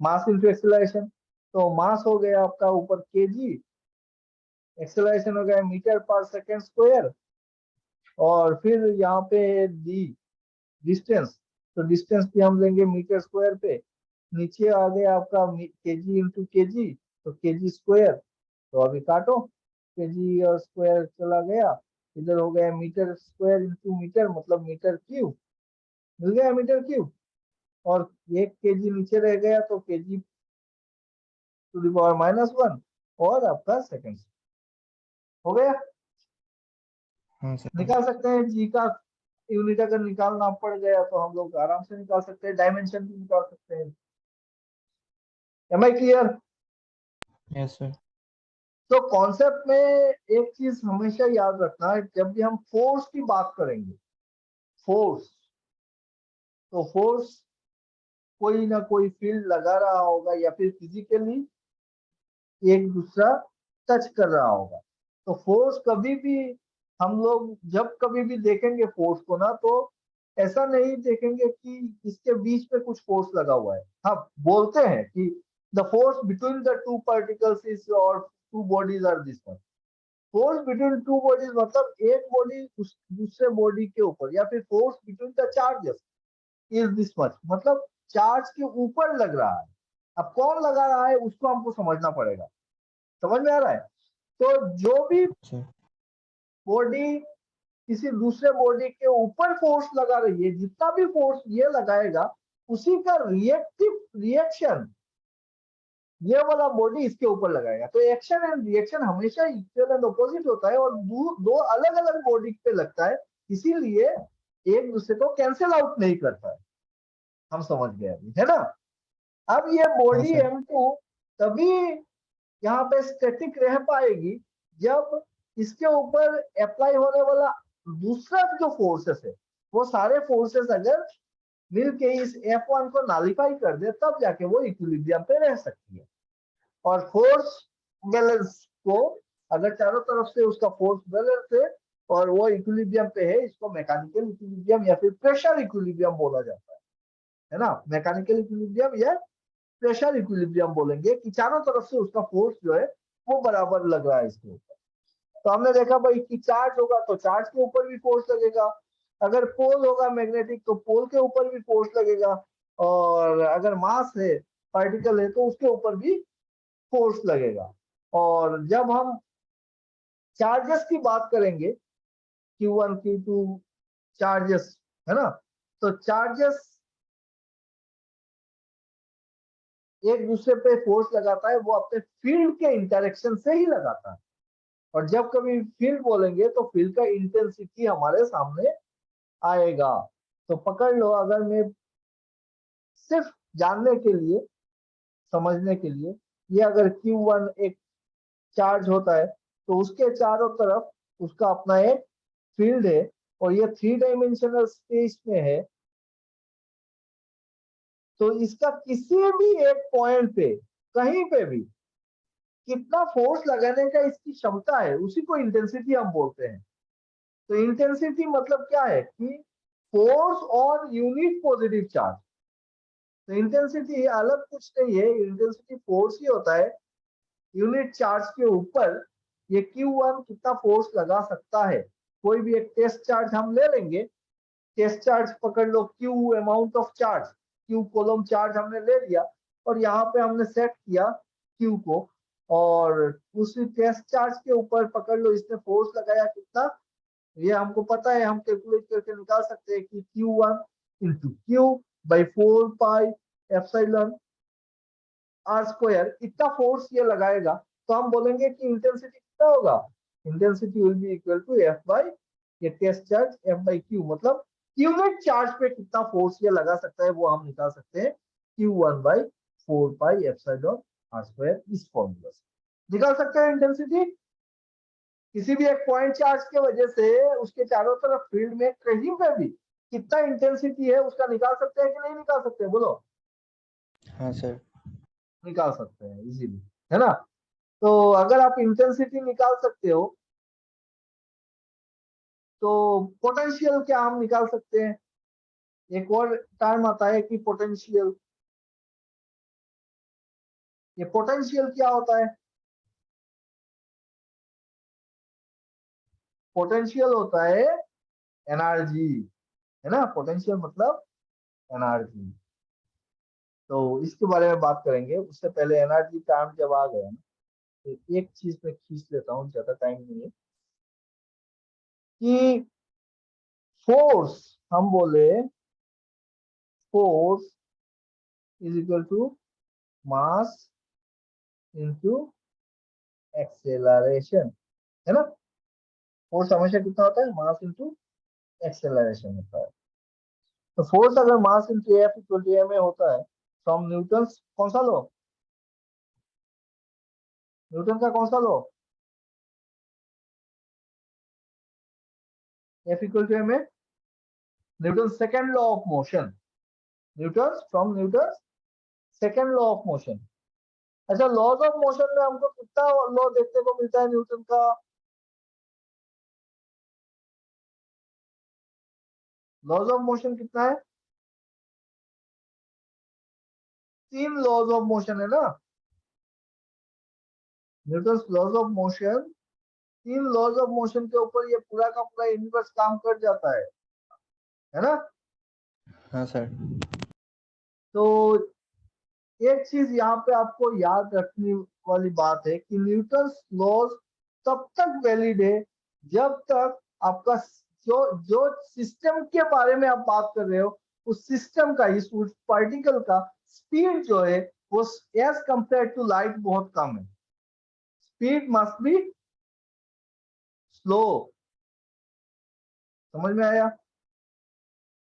Mass into acceleration. तो मास हो गया आपका ऊपर केजी, एक्सेलरेशन हो गया मीटर पर सेकंड स्क्वायर, और फिर यहाँ पे डी डिस्टेंस, तो डिस्टेंस भी हम लेंगे मीटर स्क्वायर पे। नीचे आ गया आपका केजी इंटू केजी, तो केजी स्क्वायर। तो अभी काटो, केजी और स्क्वायर चला गया, इधर हो गया मीटर स्क्वायर इंटू मीटर मतलब मीटर क्यूब, मिल गया मीटर क्यूब। और एक केजी नीचे रह गया तो केजी टू द पावर -1 और आपका सेकंड हो गया। हाँ सर। निकाल सकते हैं जी का यूनिट, अगर निकालना पड़ गया तो हम लोग आराम से निकाल सकते हैं, डायमेंशन भी निकाल सकते हैं। Am I clear? Yes sir. तो कॉन्सेप्ट में एक चीज हमेशा याद रखना है, जब भी हम फोर्स की बात करेंगे, फोर्स, तो फोर्स कोई ना कोई फील्ड लगा रहा होगा या फिर फिजिकली एक दूसरा टच कर रहा होगा। तो फोर्स कभी भी, हम लोग जब कभी भी देखेंगे फोर्स को ना, तो ऐसा नहीं देखेंगे कि इसके बीच में कुछ फोर्स लगा हुआ है। हाँ, बोलते हैं कि the force between the two particles is और two bodies are this much. Force between two bodies मतलब एक बॉडी उस दूसरे बॉडी के ऊपर, या फिर force between the charges is this much मतलब चार्ज के ऊपर लग रहा है। अब कौन लगा रहा है उसको हमको समझना पड़ेगा। समझ में आ रहा है? तो जो भी अच्छा बॉडी किसी दूसरे बॉडी के ऊपर फोर्स लगा रही है, जितना भी फोर्स ये लगाएगा उसी का रिएक्टिव रिएक्शन ये वाला बॉडी इसके ऊपर लगाएगा। तो एक्शन एंड रिएक्शन हमेशा इक्वल एंड ऑपोजिट होता है, और दो अलग अलग बॉडी पे लगता है, इसीलिए एक दूसरे को कैंसिल आउट नहीं करता है। हम समझ गए अभी, है ना? अब ये हाँ बॉडी सर। M2 तभी यहाँ पे स्टैटिक रह पाएगी जब इसके ऊपर अप्लाई होने वाला दूसरा जो फोर्सेस है वो सारे फोर्सेस अगर मिलके इस F1 को नालिफाई कर दे, तब जाके वो इक्विलिब्रियम पे रह सकती है। और फोर्स बैलेंस को अगर चारों तरफ से उसका फोर्स बैलेंस है और वो इक्विलिब्रियम पे है, इसको मैकेनिकल इक्विलिब्रियम या फिर प्रेशर इक्विलिब्रियम बोला जाता है ना? मैकेनिकल इक्विलिब्रियम या प्रेशर इक्विलिब्रियम बोलेंगे कि चारों तरफ से उसका फोर्स जो है वो बराबर लग रहा है इसके ऊपर। तो हमने देखा भाई कि चार्ज होगा तो चार्ज के ऊपर भी फोर्स लगेगा, अगर पोल होगा मैग्नेटिक तो पोल के ऊपर भी फोर्स लगेगा, और अगर मास है पार्टिकल है तो उसके ऊपर भी फोर्स लगेगा। और जब हम चार्जेस की बात करेंगे, Q1 Q2 चार्जेस, है ना? तो चार्जेस एक दूसरे पे फोर्स लगाता है, वो अपने फील्ड के इंटरेक्शन से ही लगाता है। और जब कभी फील्ड बोलेंगे तो फील्ड का इंटेंसिटी हमारे सामने आएगा। तो पकड़ लो, अगर मैं सिर्फ जानने के लिए, समझने के लिए, ये अगर Q1 एक चार्ज होता है तो उसके चारों तरफ उसका अपना एक फील्ड है, और ये 3 डाइमेंशनल स्पेस में है, तो इसका किसी भी एक पॉइंट पे कहीं पे भी कितना फोर्स लगाने का इसकी क्षमता है उसी को इंटेंसिटी हम बोलते हैं। तो इंटेंसिटी मतलब क्या है कि force on unit positive charge. तो इंटेंसिटी अलग कुछ नहीं है, इंटेंसिटी फोर्स ही होता है यूनिट चार्ज के ऊपर। ये Q1 कितना फोर्स लगा सकता है, कोई भी एक टेस्ट चार्ज हम ले लेंगे। टेस्ट चार्ज पकड़ लो, Q amount of charge, Q coulomb charge हमने ले लिया, और यहाँ पे हमने सेट किया Q को, और उसी टेस्ट चार्ज के ऊपर पकड़ लो इसने फोर्स लगाया कितना, ये हमको पता है, हम कैलकुलेट करके निकाल सकते हैं कि Q1 into Q by 4 pi epsilon R square, इतना फोर्स ये लगाएगा। तो हम बोलेंगे कि इंटेंसिटी कितना होगा, intensity will be equal to F by ये test charge F by Q, मतलब यूनिट चार्ज पे कितना फोर्स ये लगा सकता है वो हम निकाल सकते हैं Q1 by 4 pi epsilon R square, इस फॉर्मूला से निकाल सकते हैं इंटेंसिटी। किसी भी एक पॉइंट चार्ज के वजह से उसके चारों तरफ फील्ड में कहीं पे भी कितना इंटेंसिटी है उसका निकाल सकते हैं कि नहीं निकाल सकते, बोलो? हाँ सर। निकाल सकते हैं इजीली, है ना? तो अगर आप इंटेंसिटी निकाल सकते हो तो पोटेंशियल क्या हम निकाल सकते हैं। एक और टर्म आता है कि पोटेंशियल। ये पोटेंशियल क्या होता है? पोटेंशियल होता है एनर्जी, है ना? पोटेंशियल मतलब एनर्जी। तो इसके बारे में बात करेंगे, उससे पहले एनर्जी टर्म जब आ गया ना, तो एक चीज में खींच लेता हूँ, ज्यादा टाइम नहीं है, कि फोर्स, हम बोले force is equal to mass into acceleration, है ना? फोर्स हमेशा कितना होता है, मास इंटू एक्सेलरेशन होता है। तो फोर्स अगर mass into F equal to M A होता है, तो हम न्यूटन कौन सा लो, न्यूटन का कौन सा law, F equal to M A, Newton second law of motion, Newton from Newton second law of motion. अच्छा, लॉज ऑफ मोशन में हमको कितना लॉ देखने को मिलता है न्यूटन का? लॉज ऑफ मोशन कितना है? 3 लॉज ऑफ मोशन है ना, Newton laws of motion, 3 laws of motion के ऊपर ये पूरा का पूरा यूनिवर्स काम कर जाता है ना। हाँ सर। तो एक चीज यहाँ पे आपको याद रखने वाली बात है कि न्यूटन लॉज तब तक वैलिड है जब तक आपका जो जो सिस्टम के बारे में आप बात कर रहे हो, उस सिस्टम का, इस पार्टिकल का स्पीड जो है वो एज कंपेयर टू लाइट बहुत कम है। Speed must be slow. समझ में आया?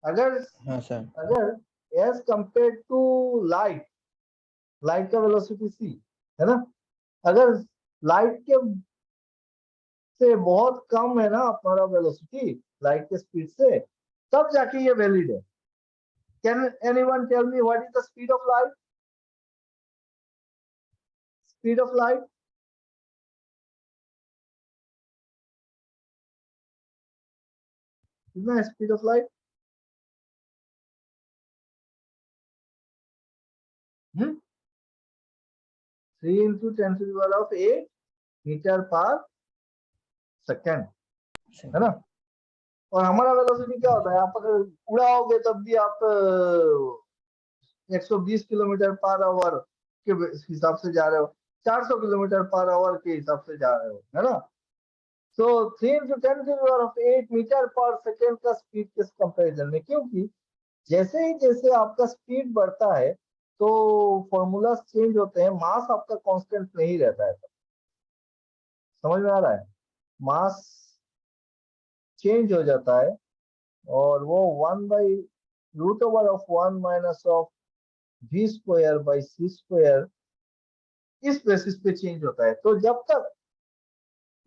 अगर हाँ सर। अगर as compare to light, light का वेलोसिटी c है ना, अगर लाइट के से बहुत कम है ना हमारा वेलोसिटी लाइट के स्पीड से, तब जाके ये वैलिड है। Can anyone tell me what is the speed of light? Speed of light कितना है? Speed of light 3 into 10 to the power of 8 metre per second, है ना। और हमारा वेलोसिटी क्या होता है? आप अगर उड़ाओगे तब भी आप 120 किलोमीटर पर आवर के हिसाब से जा रहे हो, 400 किलोमीटर पर आवर के हिसाब से जा रहे हो, है ना। तो 3 into 10 to the power of 8 metre per second का स्पीड किस कंपैरिजन में, क्योंकि जैसे ही जैसे आपका स्पीड बढ़ता है तो फॉर्मूला चेंज होते हैं, मास आपका कांस्टेंट नहीं रहता है। समझ में आ रहा है? मास चेंज हो जाता है और वो 1/√1 minus of v square by c square इस बेसिस पे चेंज होता है। तो जब तक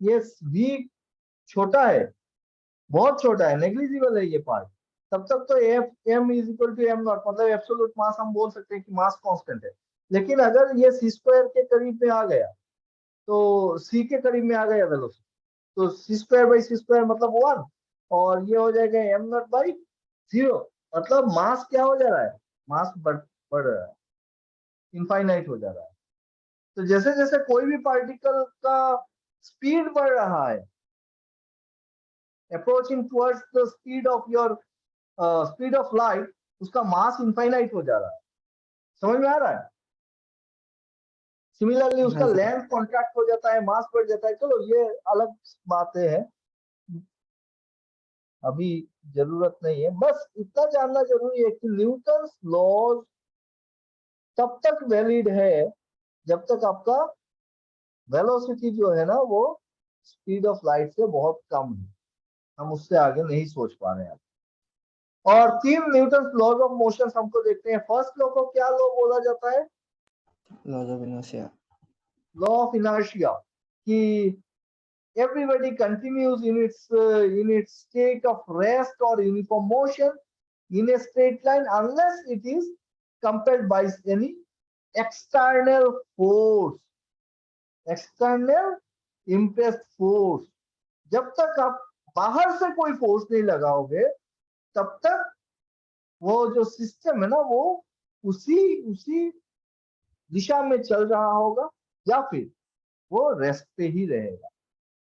ये v छोटा है, बहुत छोटा है, नेग्लिजिबल है ये पार्ट, तब तक तो if M is equal to M naught, मतलब एब्सोल्यूट मास हम बोल सकते हैं कि मास कांस्टेंट है। लेकिन अगर ये सी स्क्वायर के करीब में आ गया, तो सी के करीब में आ गया वेलोसिटी, तो सी स्क्वायर बाई सी स्क्वायर मतलब 1, और ये हो जाएगा एम नॉट बाई 0। मतलब मास क्या हो जा रहा है? मास बढ़ रहा है, इनफाइनाइट हो जा रहा है। तो जैसे जैसे कोई भी पार्टिकल का स्पीड बढ़ रहा है, approaching towards the speed of your speed of light, उसका मास इनफाइनाइट हो जा रहा है। समझ में आ रहा है? सिमिलरली उसका हाँ सर। लेंथ कॉन्ट्रैक्ट हो जाता है, मास बढ़ जाता है। चलो ये अलग बातें हैं, अभी जरूरत नहीं है। बस इतना जानना जरूरी है कि न्यूटन लॉज तब तक वैलिड है जब तक आपका वेलोसिटी जो है ना वो स्पीड ऑफ लाइट से बहुत कम है। हम उससे आगे नहीं सोच पा रहे हैं। और 3 न्यूटन लॉज ऑफ मोशन हमको देखते हैं। फर्स्ट लॉ को क्या लॉ बोला जाता है? Laws of inertia. Law of inertia, कि everybody continues in its state of rest or uniform motion in a straight line unless it is compelled by any external force, external impressed force। जब तक आप बाहर से कोई फोर्स नहीं लगाओगे तब तक वो जो सिस्टम है ना वो उसी उसी दिशा में चल रहा होगा, या फिर वो रेस्ट पे ही रहेगा।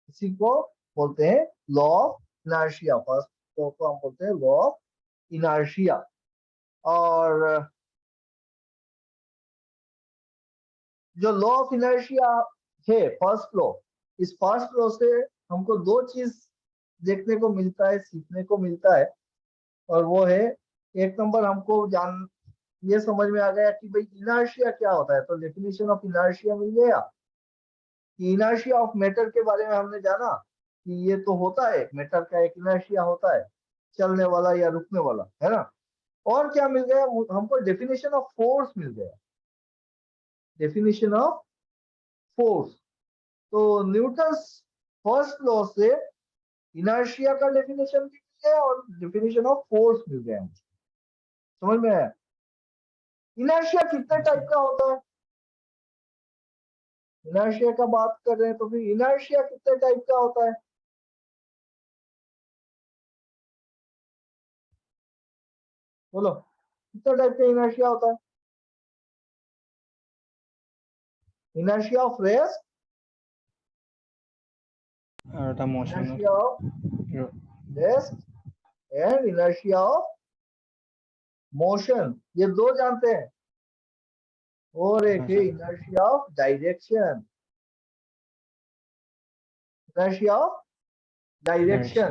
इसी को बोलते हैं law of inertia. First law को हम बोलते हैं लॉ ऑफ इनर्शिया। और जो लॉ ऑफ इनर्शिया है फर्स्ट लॉ, इस फर्स्ट लॉ से हमको दो चीज देखने को मिलता है, सीखने को मिलता है। और वो है, एक नंबर हमको जान ये समझ में आ गया कि भाई इनर्शिया क्या होता है, तो डेफिनेशन ऑफ इनर्शिया मिल गया। कि इनर्शिया ऑफ मैटर के बारे में हमने जाना कि ये तो होता है, मैटर का एक इनर्शिया होता है, चलने वाला या रुकने वाला, है ना। और क्या मिल गया हमको? डेफिनेशन ऑफ फोर्स मिल गया, डेफिनेशन ऑफ फोर्स। तो न्यूटन फर्स्ट लॉ से इनर्शिया का डेफिनेशन भी मिल गया और डेफिनेशन ऑफ फोर्स मिल गया। समझ में आया? इनर्शिया कितने टाइप का होता है? इनर्शिया का बात कर रहे हैं तो फिर इनर्शिया कितने टाइप का होता है? बोलो कितने टाइप का इनर्शिया होता है? इनर्शिया ऑफ रेस्ट, আৰু এটা motion inertia of rest and inertia of motion, ये दो जानते हैं। और एक हाँ है sir inertia of direction, inertia of direction, direction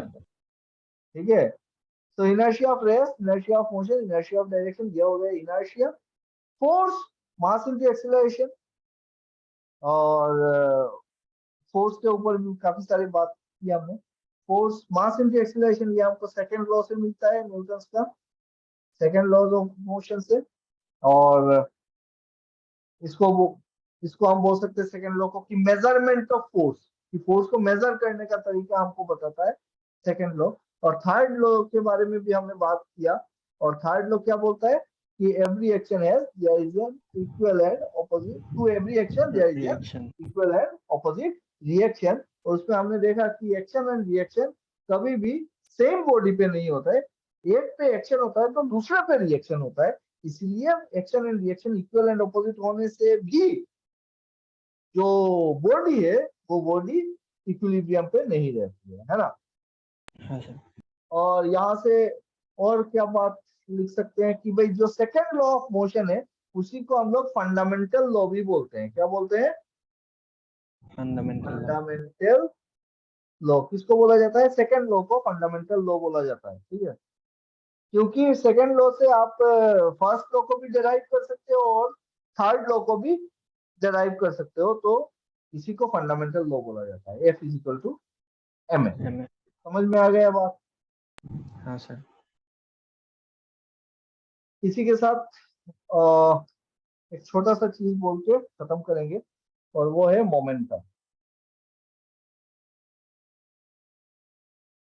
ठीक है। तो inertia of rest, inertia of motion, inertia of direction, ये हो गया inertia। Force, mass into acceleration, और फोर्स के ऊपर भी काफी सारी बात की हमने। फोर्स, मास इनटू एक्सेलरेशन, ये हमको सेकंड लॉ से मिलता है, न्यूटन का सेकंड लॉ ऑफ मोशन से। और इसको इसको हम बोल सकते हैं सेकंड लॉ को कि मेजरमेंट ऑफ फोर्स, कि फोर्स को मेजर करने का तरीका हमको बताता है सेकंड लॉ। और थर्ड लॉ के बारे में भी हमने बात किया। और थर्ड लॉ क्या बोलता है कि every action has there is an equal and opposite, to every action there is an reaction equal and opposite reaction. और उसमें हमने देखा कि एक्शन एंड रिएक्शन कभी भी सेम बॉडी पे नहीं होता है, एक पे एक्शन होता है तो दूसरे पे रिएक्शन होता है। इसलिए action and reaction equal and opposite होने से भी जो बॉडी है वो बॉडी इक्विलिब्रियम पे नहीं रहती है ना। हाँ सर और यहाँ से और क्या बात लिख सकते हैं कि भाई जो सेकंड लॉ ऑफ मोशन है उसी को हम लोग फंडामेंटल लॉ भी बोलते हैं। क्या बोलते हैं? फंडामेंटल लॉ फंडामेंटल लॉ किसको बोला जाता है? सेकंड लॉ को फंडामेंटल लॉ बोला जाता है, ठीक है। क्योंकि सेकंड लॉ से आप फर्स्ट लॉ को भी डिराइव कर सकते हो और थर्ड लॉ को भी डिराइव कर सकते हो, तो इसी को फंडामेंटल लॉ बोला जाता है। F is equal to M A. M समझ में आ गया बात? हाँ सर इसी के साथ एक छोटा सा चीज बोल के खत्म करेंगे, और वो है मोमेंटम।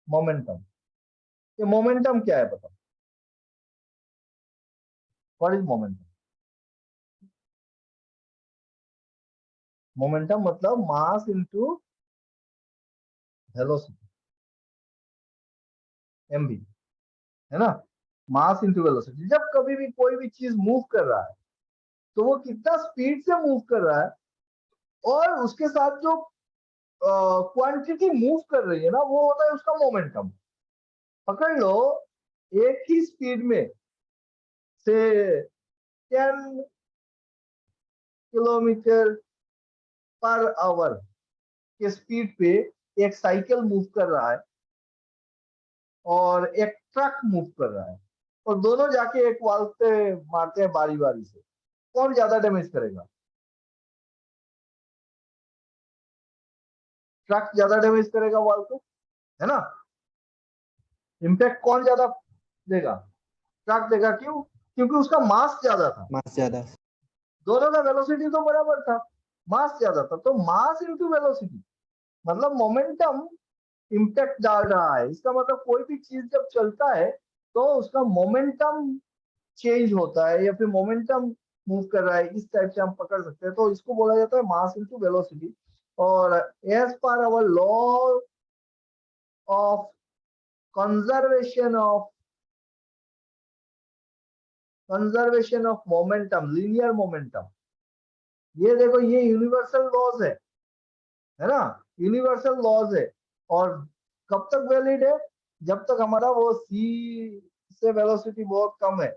मोमेंटम, ये मोमेंटम क्या है बताओ? What is momentum? मोमेंटम मतलब मास इनटू वेलोसिटी, एमवी, है ना। मास इनटू वेलोसिटी, जब कभी भी कोई भी चीज मूव कर रहा है तो वो कितना स्पीड से मूव कर रहा है और उसके साथ जो क्वांटिटी मूव कर रही है ना, वो होता है उसका मोमेंटम। पकड़ लो, एक ही स्पीड में से 10 किलोमीटर पर आवर के स्पीड पे एक साइकिल मूव कर रहा है और एक ट्रक मूव कर रहा है, और दोनों जाके एक वॉल पे मारते हैं बारी बारी से। कौन ज्यादा डैमेज करेगा? ट्रक ज्यादा डैमेज करेगा वॉल को, है ना। इम्पैक्ट कौन ज्यादा देगा? ट्रक देगा। क्यों? क्योंकि उसका मास ज्यादा था। मास ज्यादा दोनों का वेलोसिटी तो बराबर था, मास ज्यादा था। तो मास इनटू वेलोसिटी मतलब मोमेंटम इम्पैक्ट डाल रहा है। इसका मतलब कोई भी चीज जब चलता है तो उसका मोमेंटम चेंज होता है या फिर मोमेंटम मूव कर रहा है, इस टाइप से हम पकड़ सकते हैं। तो इसको बोला जाता है मास इनटू वेलोसिटी। और as per our law of conservation of momentum, linear momentum, ये देखो ये यूनिवर्सल लॉज है ना। यूनिवर्सल लॉज है। और कब तक वैलिड है? जब तक हमारा वो सी से वेलोसिटी बहुत कम है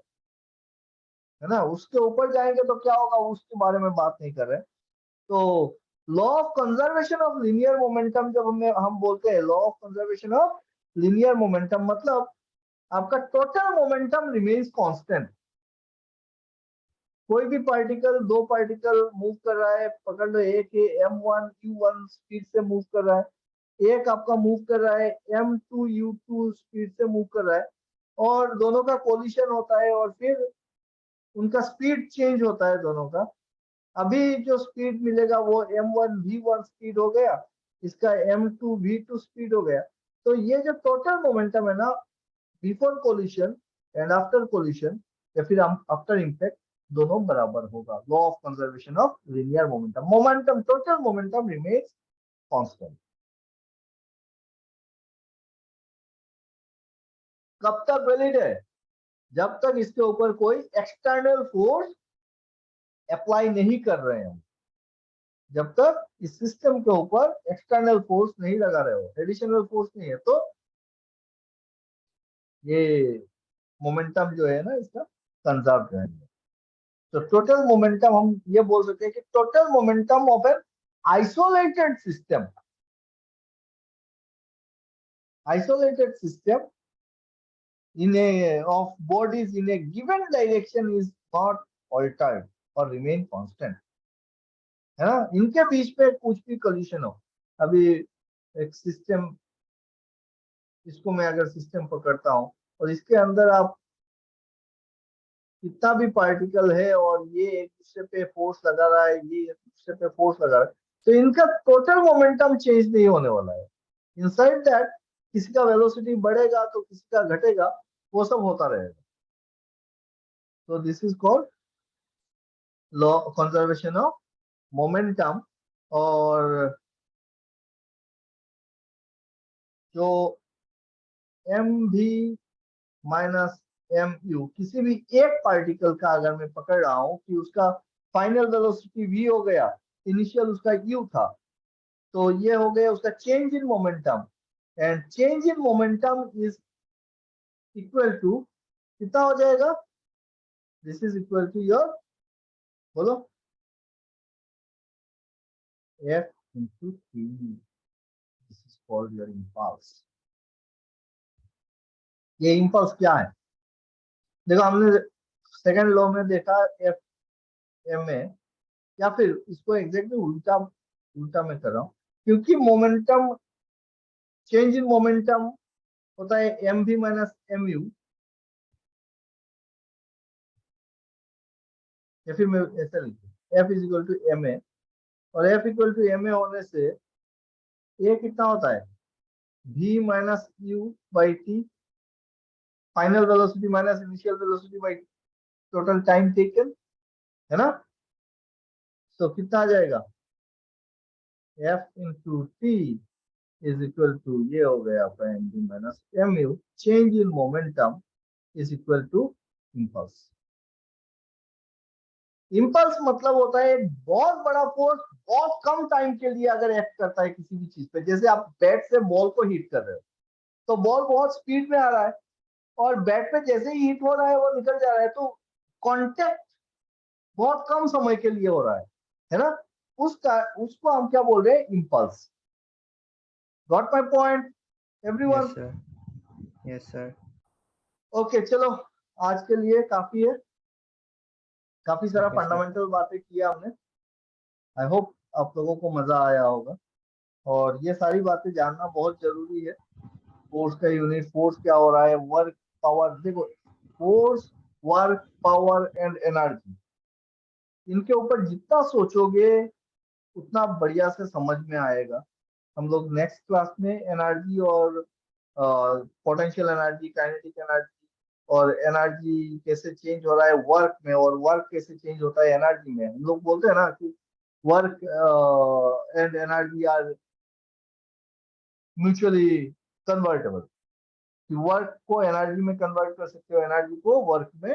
ना। उसके ऊपर जाएंगे तो क्या होगा, उसके बारे में बात नहीं कर रहे। तो law of conservation of linear momentum, जब हम बोलते हैं law of conservation of linear momentum, मतलब आपका टोटल मोमेंटम रिमेन्स कांस्टेंट। कोई भी पार्टिकल, दो पार्टिकल मूव कर रहा है, पकड़ लो, एक है m1 u1 स्पीड से मूव कर रहा है, एक आपका मूव कर रहा है m2 u2 स्पीड से मूव कर रहा है, और दोनों का कोलिशन होता है और फिर उनका स्पीड चेंज होता है दोनों का। अभी जो स्पीड मिलेगा वो m1v1 स्पीड हो गया, इसका m2v2 स्पीड हो गया। तो ये जो टोटल मोमेंटम है ना, before collision and after collision या फिर आफ्टर इम्पैक्ट, दोनों बराबर होगा। Law of conservation of linear momentum, momentum, total momentum remains constant. कब तक वैलिड है? जब तक इसके ऊपर कोई एक्सटर्नल फोर्स अप्लाई नहीं कर रहे हैं, जब तक इस सिस्टम के ऊपर एक्सटर्नल फोर्स नहीं लगा रहे हो, एडिशनल फोर्स नहीं है, तो ये मोमेंटम जो है ना इसका कंजर्व रहेगा। तो टोटल मोमेंटम हम ये बोल सकते हैं कि total momentum of an isolated system, isolated system in a of bodies in a given direction is not altered or remain constant, है ना। इनके बीच में कुछ भी कोलिशन हो, अभी एक सिस्टम, इसको मैं अगर सिस्टम पकड़ता हूं और इसके अंदर आप कितना भी पार्टिकल है और ये एक दूसरे पे फोर्स लगा रहा है, ये एक दूसरे पे फोर्स लगा रहा है, तो इनका टोटल मोमेंटम चेंज नहीं होने वाला है। इनसाइड दैट किसी का वेलोसिटी बढ़ेगा तो किसी का घटेगा, वो सब होता रहेगा। तो this is called law conservation of momentum. और जो एम भी माइनस एम यू, किसी भी एक पार्टिकल का अगर मैं पकड़ रहा हूं कि उसका फाइनल वेलोसिटी वी हो गया, इनिशियल उसका यू था, तो ये हो गया उसका change in momentum, and change in momentum is equal to कितना हो जाएगा, this is equal to your, बोलो, F into T, this is called your impulse. ये इम्पल्स क्या है, देखो हमने सेकंड लॉ में देखा एफ एम ए, या फिर इसको एग्जैक्टली उल्टा उल्टा में कर रहा हूं, क्योंकि मोमेंटम, चेंज इन मोमेंटम होता है एम भी माइनस एम यू, या फिर मैं ऐसा लिखूं F is equal to M A, और F equal to M A होने से ए कितना होता है v minus U by T, final velocity minus initial velocity by total time taken, है ना। तो कितना आ जाएगा, F into T is equal to, ये हो गया आपका M V minus M U, change in momentum is equal to impulse. Impulse मतलब होता है बहुत बड़ा फोर्स बहुत कम टाइम के लिए अगर एक्ट करता है किसी भी चीज पे, जैसे आप बैट से बॉल को हिट कर रहे हो, तो बॉल बहुत स्पीड में आ रहा है और बैट पे जैसे ही हिट हो रहा है वो निकल जा रहा है, तो कांटेक्ट बहुत कम समय के लिए हो रहा है ना, उसको हम क्या बोल रहे हैं, impulse. Got my point everyone? Yes sir, yes sir. Okay चलो, आज के लिए काफी है, काफी सारा ओके सर। फंडामेंटल बातें किया हमने। आई होप आप लोगों को मजा आया होगा, और ये सारी बातें जानना बहुत जरूरी है। फोर्स का यूनिट, फोर्स क्या हो रहा है, वर्क, पावर, देखो force, work, power and energy, इनके ऊपर जितना सोचोगे उतना बढ़िया से समझ में आएगा। हम लोग नेक्स्ट क्लास में एनर्जी और पोटेंशियल एनर्जी, काइनेटिक एनर्जी, और एनर्जी कैसे चेंज हो रहा है वर्क में, और वर्क कैसे चेंज होता है एनर्जी में। हम लोग बोलते हैं ना कि work and energy are mutually convertible, कि वर्क को एनर्जी में कन्वर्ट कर सकते हो, एनर्जी को वर्क में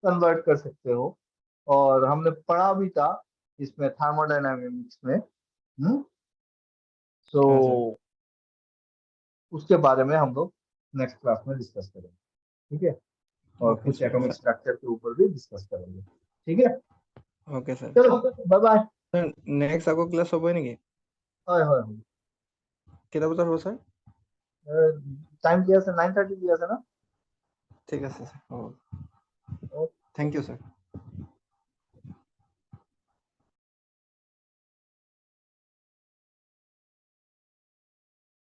कन्वर्ट कर सकते हो। और हमने पढ़ा भी था इसमें थर्मोडायनामिक्स में। सो हाँ सर। उसके बारे में हम लोग नेक्स्ट क्लास में डिस्कस करेंगे, ठीक है, और ओके कुछ सर। एटॉमिक स्ट्रक्चर के ऊपर भी डिस्कस करेंगे, ठीक है। Okay sir. चलो बाय बाय। सर নেক্সট আকৌ ক্লাছ হ'ব নেকি? হয় হয় কেইটা বজাত হ'ব স্যার? টাইম দিয়া আছে 9:30 দিয়া আছে না। ঠিক আছে স্যার, হ'ব। Okay. Thank you sir.